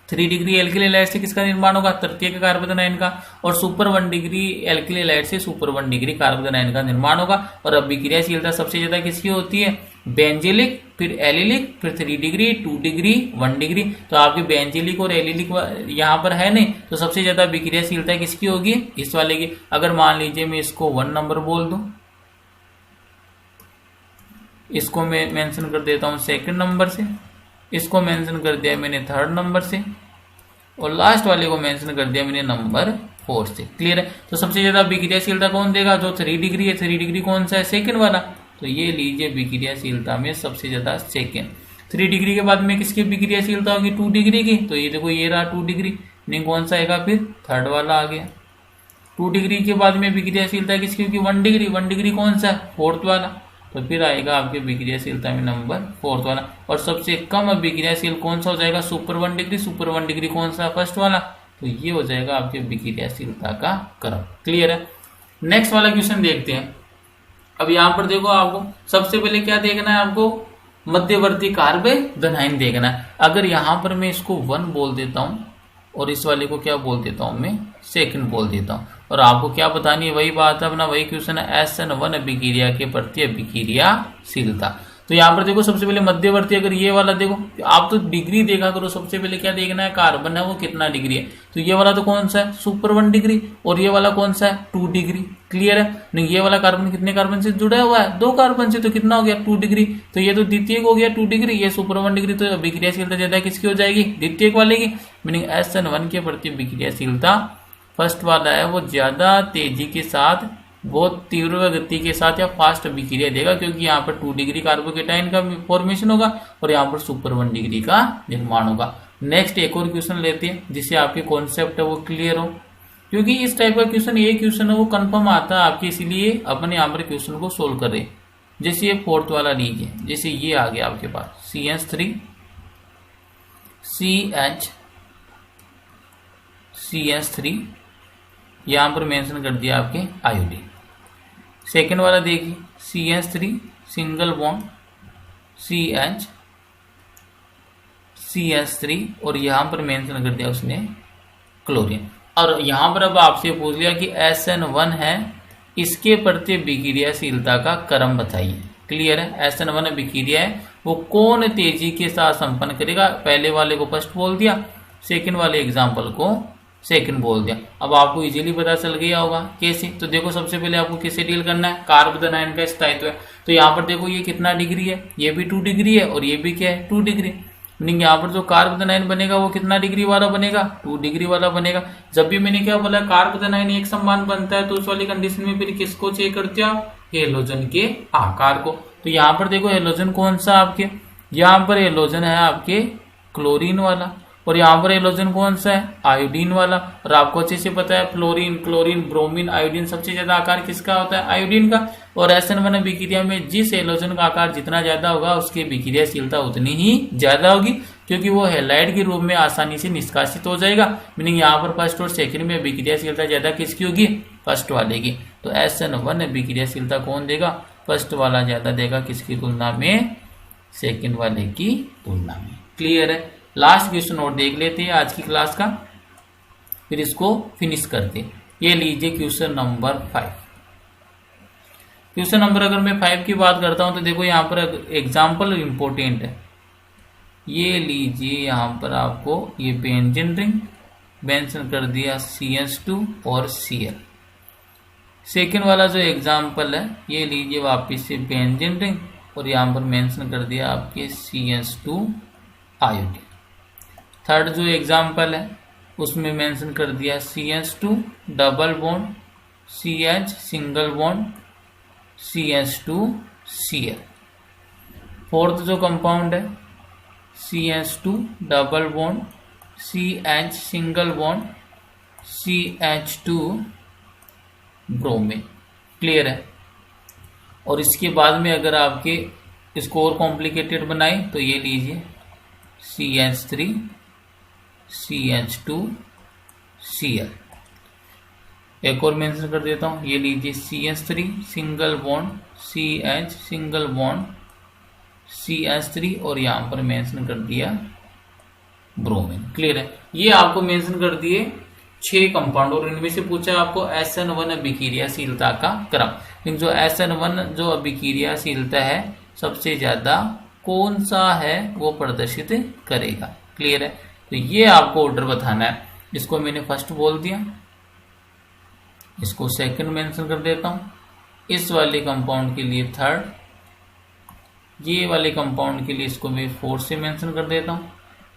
3 डिग्री एल्किलाइड से किसका निर्माण होगा, तृतीयक कार्बोदनाइन का। और सुपर 1 डिग्री एल्किलाइड से सुपर 1 डिग्री कार्बोदनाइन का निर्माण होगा। और अभिक्रियाशीलता सबसे ज्यादा किसकी होती है, बेंजिलिक, फिर एलिलिक, फिर 3 डिग्री, 2 डिग्री, 1 डिग्री। तो आपके बेंजिलिक और एलिलिक यहाँ पर है नहीं, तो सबसे ज्यादा अभिक्रियाशीलता किसकी होगी, इस वाले की। अगर मान लीजिए मैं इसको 1 नंबर बोल दूं, इसको मैं मेंशन कर देता हूं 2nd नंबर से, इसको मेंशन कर दिया मैंने 3rd नंबर से, और लास्ट वाले को मेंशन कर दिया मैंने नंबर 4 से। क्लियर है। तो सबसे ज्यादा अभिक्रियाशीलता कौन देगा, जो 3 डिग्री है। 3 डिग्री कौन सा है, 2nd वाला। तो ये लीजिए अभिक्रियाशीलता में सबसे ज्यादा 2nd। 3 डिग्री के बाद में किसकी अभिक्रियाशीलता होगी, 2 डिग्री की। तो ये देखो ये रहा 2 डिग्री, नहीं कौन सा आएगा फिर 3rd वाला आ गया। 2 डिग्री के बाद में अभिक्रियाशीलता किसकी होगी, 1 डिग्री। 1 डिग्री कौन सा है, 4th वाला। तो फिर आएगा आपके अभिक्रियाशीलता में नंबर 4th वाला। और सबसे कम अभिक्रियाशील कौन सा हो जाएगा, सुपर 1 डिग्री। सुपर 1 डिग्री कौन सा, 1st वाला। तो ये हो जाएगा आपके अभिक्रियाशीलता का क्रम। क्लियर है। नेक्स्ट वाला क्वेश्चन देखते हैं। अब यहाँ पर देखो आपको सबसे पहले क्या देखना है, आपको मध्यवर्ती कार्बोदनाइन देखना है। अगर यहाँ पर मैं इसको 1 बोल देता हूँ और इस वाले को क्या बोल देता हूँ मैं, 2nd बोल देता हूँ। और आपको क्या बतानी है, वही बात है अपना, वही क्वेश्चन है, SN1 अभिक्रिया के प्रति अभिक्रियाशीलता। तो यहाँ पर देखो सबसे पहले मध्यवर्ती, अगर ये वाला देखो, आप तो डिग्री देखा करो, सबसे पहले क्या देखना है, कार्बन है वो कितना डिग्री है। तो ये वाला तो कौन सा है, सुपर 1 डिग्री। और ये वाला कौन सा है, 2 डिग्री। क्लियर है। नहीं ये वाला कार्बन कितने कार्बन से जुड़ा हुआ है, 2 कार्बन से। तो कितना हो गया, 2 डिग्री। तो ये तो द्वितीयक हो गया 2 डिग्री, ये सुपर 1 डिग्री। तो अभिक्रियाशीलता ज्यादा किसकी हो जाएगी, द्वितीयक वाले की। मीनिंग SN1 के प्रति अभिक्रियाशीलता 1st वाला है वो ज्यादा तेजी के साथ, बहुत तीव्र गति के साथ या फास्ट अभिक्रिया देगा, क्योंकि यहाँ पर 2 डिग्री कार्बोकेटाइन का फॉर्मेशन होगा और यहाँ पर सुपर 1 डिग्री का निर्माण होगा। नेक्स्ट एक और क्वेश्चन लेते हैं जिससे आपके कॉन्सेप्ट है वो क्लियर हो, क्योंकि इस टाइप का क्वेश्चन, ये क्वेश्चन है वो कंफर्म आता है आपके, इसीलिए अपने यहाँ पर क्वेश्चन को सोल्व कर रहे। जैसे ये 4th वाला लीजिए, जैसे ये आ गया आपके पास CH3 CH3 यहाँ पर मेंशन कर दिया आपके आयोडीन। 2nd वाला देखिए CH3 सिंगल बॉन्ड CH3 और यहाँ पर मेंशन कर दिया उसने क्लोरीन। और यहाँ पर अब आपसे पूछ लिया कि SN1 है, इसके प्रति अभिक्रियाशीलता का क्रम बताइए। क्लियर है। SN1 अभिक्रिया है वो कौन तेजी के साथ संपन्न करेगा। पहले वाले को 1st बोल दिया, 2nd वाले एग्जाम्पल को 2nd बोल दिया। अब आपको इजीली पता चल गया होगा कैसे। तो देखो सबसे पहले आपको किससे डील करना है, कार्बोदनाइन का स्थायित्व है। तो यहाँ पर देखो ये कितना डिग्री है, ये भी 2 डिग्री है और ये भी क्या है 2 डिग्री। मीनिंग यहाँ पर जो कार्बोदनाइन बनेगा वो कितना डिग्री वाला बनेगा, 2 डिग्री वाला बनेगा। जब भी मैंने क्या बोला कार्बोदनाइन एक समान बनता है तो उस वाली कंडीशन में फिर किसको चेक करते हो, हेलोजन के आकार को। तो यहाँ पर देखो हेलोजन कौन सा आपके, यहाँ पर हेलोजन है आपके क्लोरीन वाला, और यहाँ पर हेलोजन कौन सा है, आयोडीन वाला। और आपको अच्छे से पता है फ्लोरीन, क्लोरीन, ब्रोमीन, आयोडीन सबसे ज्यादा आकार किसका होता है, आयोडीन का। और SN1 अभिक्रिया में जिस हेलोजन का आकार जितना ज्यादा होगा उसकी अभिक्रियाशीलता उतनी ही ज्यादा होगी, क्योंकि वो हैलाइड के रूप में आसानी से निष्कासित हो जाएगा। मीनिंग यहाँ पर 1st और 2nd में अभिक्रियाशीलता ज्यादा किसकी होगी, 1st वाले की। तो SN1 अभिक्रियाशीलता कौन देगा, 1st वाला ज्यादा देगा किसकी तुलना में, 2nd वाले की तुलना में। क्लियर है। लास्ट क्वेश्चन और देख लेते हैं आज की क्लास का, फिर इसको फिनिश करते हैं। ये लीजिए क्वेश्चन नंबर 5। क्वेश्चन नंबर अगर मैं 5 की बात करता हूं तो देखो यहाँ पर एग्जाम्पल इंपॉर्टेंट है। ये लीजिए यहाँ पर आपको ये बेंजीन रिंग मेंशन कर दिया CH2 और Cl। सेकेंड वाला जो एग्जाम्पल है ये लीजिए वापिस से बेंजीन रिंग और यहाँ पर मेंशन कर दिया आपके CH2 आयोडीन। थर्ड जो एग्जाम्पल है उसमें मेंशन कर दिया CH2 double bond CH single bond CH2 Cl। Fourth जो कंपाउंड है CH2 double bond CH single bond CH2 bromine. Clear है। और इसके बाद में अगर आपके इसको और कॉम्प्लिकेटेड बनाए तो ये लीजिए CH3 CH2 Cl। एक और मेंशन कर देता हूं, ये लीजिए CH3 single bond CH single bond CH3 और यहां पर मेंशन कर दिया ब्रोमीन। क्लियर है। ये आपको मेंशन कर दिए 6 कंपाउंड और इनमें से पूछा आपको SN1 अभिक्रियाशीलता का क्रम। लेकिन जो SN1 जो अभिक्रियाशीलता है सबसे ज्यादा कौन सा है वो प्रदर्शित करेगा। क्लियर है। तो ये आपको ऑर्डर बताना है। इसको मैंने फर्स्ट बोल दिया, इसको सेकंड मेंशन कर देता हूं, इस वाले कंपाउंड के लिए थर्ड, ये वाले कंपाउंड के लिए इसको मैं 4 से मेंशन कर देता हूं,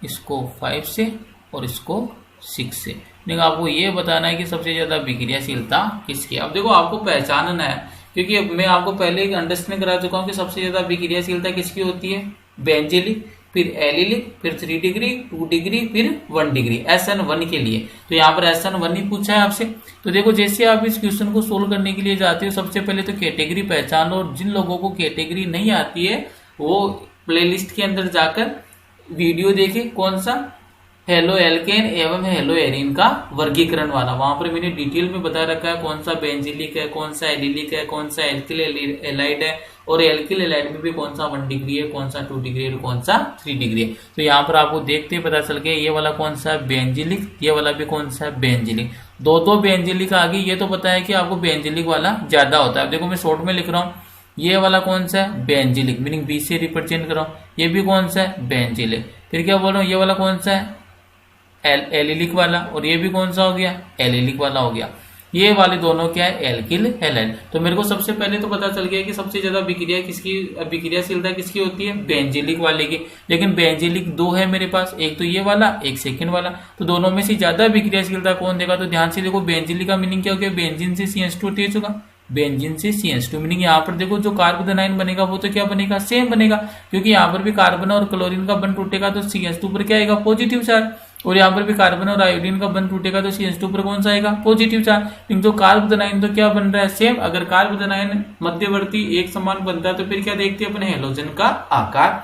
इसको 5 से और इसको 6 से। लेकिन आपको ये बताना है कि सबसे ज्यादा अभिक्रियाशीलता किसकी। अब देखो आपको पहचानना है क्योंकि मैं आपको पहले ही अंडरस्टैंड करा चुका हूं कि सबसे ज्यादा अभिक्रियाशीलता किसकी होती है, बेंजीलिक, फिर एलिलिक, फिर 3 डिग्री, 2 डिग्री, फिर 1 डिग्री SN1 के लिए। तो यहाँ पर SN1 ही पूछा है आपसे। तो देखो जैसे आप इस क्वेश्चन को सोल्व करने के लिए जाते हो सबसे पहले तो कैटेगरी पहचान लो, और जिन लोगों को कैटेगरी नहीं आती है वो प्लेलिस्ट के अंदर जाकर वीडियो देखे कौन सा हेलो एल्केन एवं हेलो एरिन का वर्गीकरण वाला। वहां पर मैंने डिटेल में बता रखा है कौन सा बेंजीलिक है, कौन सा एलिलिक है, कौन सा एल्किल एलाइड है, और एल्किल एलाइड में भी कौन सा 1 डिग्री है, कौन सा 2 डिग्री है, कौन सा 3 डिग्री है। तो यहाँ पर आपको देखते ही पता चल गया ये वाला कौन सा है बेंजीलिक, ये वाला भी कौन सा है बेंजीलिक। दो बेंजीलिक आ गई। ये तो पता है कि आपको बेंजीलिक वाला ज्यादा होता है। देखो मैं शॉर्ट में लिख रहा हूँ, ये वाला कौन सा है बेंजीलिक, मीनिंग बी से रिप्रेजेंट कर रहा हूँ। ये भी कौन सा है बेंजीलिक। फिर क्या बोल रहा हूँ, ये वाला कौन सा है एलिलिक वाला, और ये भी कौन सा हो गया एलिलिक वाला हो गया। ये वाले दोनों क्या है एल्किल हैलाइड। तो मेरे को सबसे पहले तो पता चल गया कि सबसे ज्यादा अभिक्रिया किसकी, अभिक्रियाशीलता किसकी होती है बेंजीलिक वाले की। लेकिन बेंजीलिक 2 है मेरे पास, एक तो ये वाला एक सेकंड वाला। तो दोनों में से ज्यादा अभिक्रियाशीलता कौन देगा। तो ध्यान से देखो बेंजीलिक का मीनिंग क्या हो गया, बेंजीन से CH2 अटैच होगा, बेंजीन से CH2 मीनिंग यहाँ पर देखो जो कार्बन आयन बनेगा वो तो क्या बनेगा सेम बनेगा, क्योंकि यहाँ पर भी कार्बन और क्लोरीन का बंध टूटेगा तो CH2 पर क्या आएगा पॉजिटिव चार्ज, और यहाँ पर भी कार्बन और आयोडीन का बंध टूटेगा तो CH2 पर कौन सा आएगा पॉजिटिव चार्ज। लेकिन तो कार्बन आयन तो क्या बन रहा है सेम। अगर कार्बन आयन मध्यवर्ती एक समान बनता है तो फिर क्या देखते हैं अपने हेलोजन का आकार।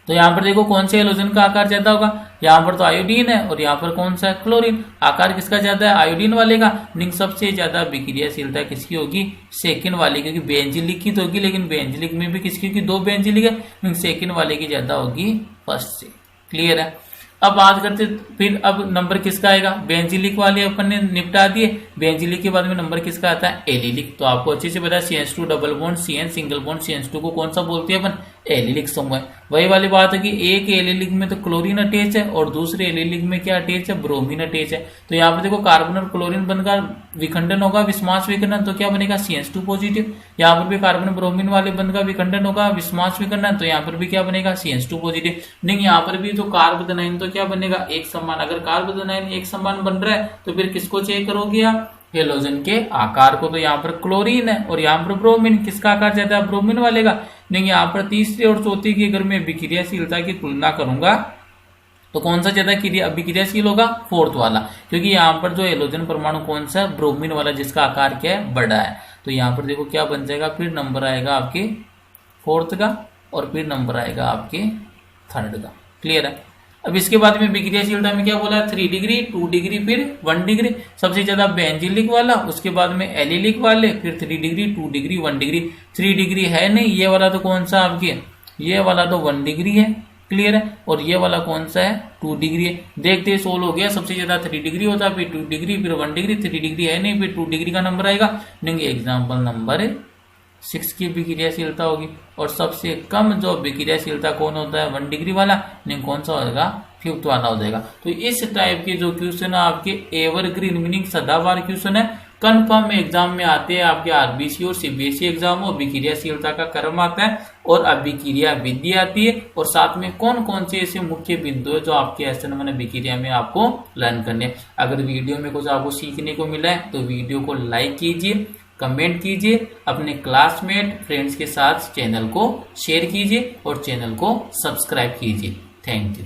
तो यहाँ पर देखो कौन से हेलोजन का आकार ज्यादा होगा, यहाँ पर तो आयोडीन है और यहाँ पर कौन सा है क्लोरीन। आकार किसका ज्यादा है आयोडीन वाले का। लिंक सबसे ज्यादा अभिक्रियाशीलता किसकी होगी सेकंड वाले, क्योंकि बेंजीलिक की तो होगी, लेकिन बेंजीलिक में भी किसकी होगी 2 बेंजीलिक है, लिंक सेकंड वाले की ज्यादा होगी फर्स्ट से। क्लियर है। अब बात करते फिर अब नंबर किसका आएगा, बेंजीलिक वाले अपन ने निपटा दिए। बेंजीलिक के बाद में नंबर किसका आता है एलिलिक। तो आपको अच्छे से पता है CH2 double bond CN single bond CH2 को कौन सा बोलते हैं अपन एलिलिक समूह। वही वाली बात है कि एक एलिलिक में तो क्लोरीन अटैच है और दूसरे एलिलिक में क्या अटैच है ब्रोमीन अटैच है। तो यहाँ पर देखो कार्बन और क्लोरीन बनकर विखंडन होगा विस्मास विखंडन, तो क्या बनेगा CH2 पॉजिटिव। यहाँ पर भी कार्बन ब्रोमीन वाले बनकर विखंडन होगा विस्मास विखंडन, तो यहाँ पर भी क्या बनेगा CH2 पॉजिटिव। नहीं यहाँ पर भी तो कार्बन आयन तो क्या बनेगा एक समान। अगर कार्बन आयन एक समान बन रहा है तो फिर किसको चेक करोगे आप हेलोजन के आकार को। तो यहाँ पर क्लोरीन है और यहाँ पर ब्रोमीन, किसका आकार ज्यादा है ब्रोमीन वाले का। नहीं यहाँ पर तीसरी और चौथी की अगर मैं अभिक्रियाशीलता की तुलना करूंगा तो कौन सा ज्यादा अभिक्रियाशील होगा फोर्थ वाला, क्योंकि यहाँ पर जो हेलोजन परमाणु कौन सा है ब्रोमीन वाला, जिसका आकार क्या है बड़ा है। तो यहाँ पर देखो क्या बन जाएगा, फिर नंबर आएगा आपके फोर्थ का और फिर नंबर आएगा आपके थर्ड का। क्लियर है। अब इसके बाद में अभिक्रियाशीलता में क्या बोला 3 डिग्री 2 डिग्री फिर 1 डिग्री। सबसे ज्यादा बेंजीलिक वाला, उसके बाद में एलिलिक वाले, फिर 3 डिग्री 2 डिग्री 1 डिग्री। 3 डिग्री है नहीं, ये वाला तो कौन सा आपके ये वाला तो 1 डिग्री है, क्लियर है। और ये वाला कौन सा है, 2 डिग्री है। देखते ही सोल्व हो गया। सबसे ज्यादा 3 डिग्री होता है, फिर 2 डिग्री, फिर 1 डिग्री, 3 डिग्री है नहीं, फिर 2 डिग्री का नंबर आएगा। एग्जाम्पल नंबर 6 की विक्रियाशीलता होगी। और सबसे कम जो विक्रियाशीलता कौन होता है, 1 डिग्री वाला, कौन सा होगा, 5th वाला हो जाएगा। तो इस टाइप के जो क्वेश्चन है आपके एवरग्रीन मीनिंग सदाबहार क्वेश्चन है, कंफर्म एग्जाम में आते हैं। आपके आरबीसी और सीबीएसई एग्जाम हो, विक्रियाशीलता का क्रम आता है और अभिक्रिया विधि आती है, और साथ में कौन कौन से ऐसे मुख्य बिंदु है जो आपके SN1 विक्रिया में आपको लर्न करने हैं। अगर वीडियो में कुछ आपको सीखने को मिला है तो वीडियो को लाइक कीजिए, कमेंट कीजिए, अपने क्लासमेट फ्रेंड्स के साथ चैनल को शेयर कीजिए और चैनल को सब्सक्राइब कीजिए। Thank you.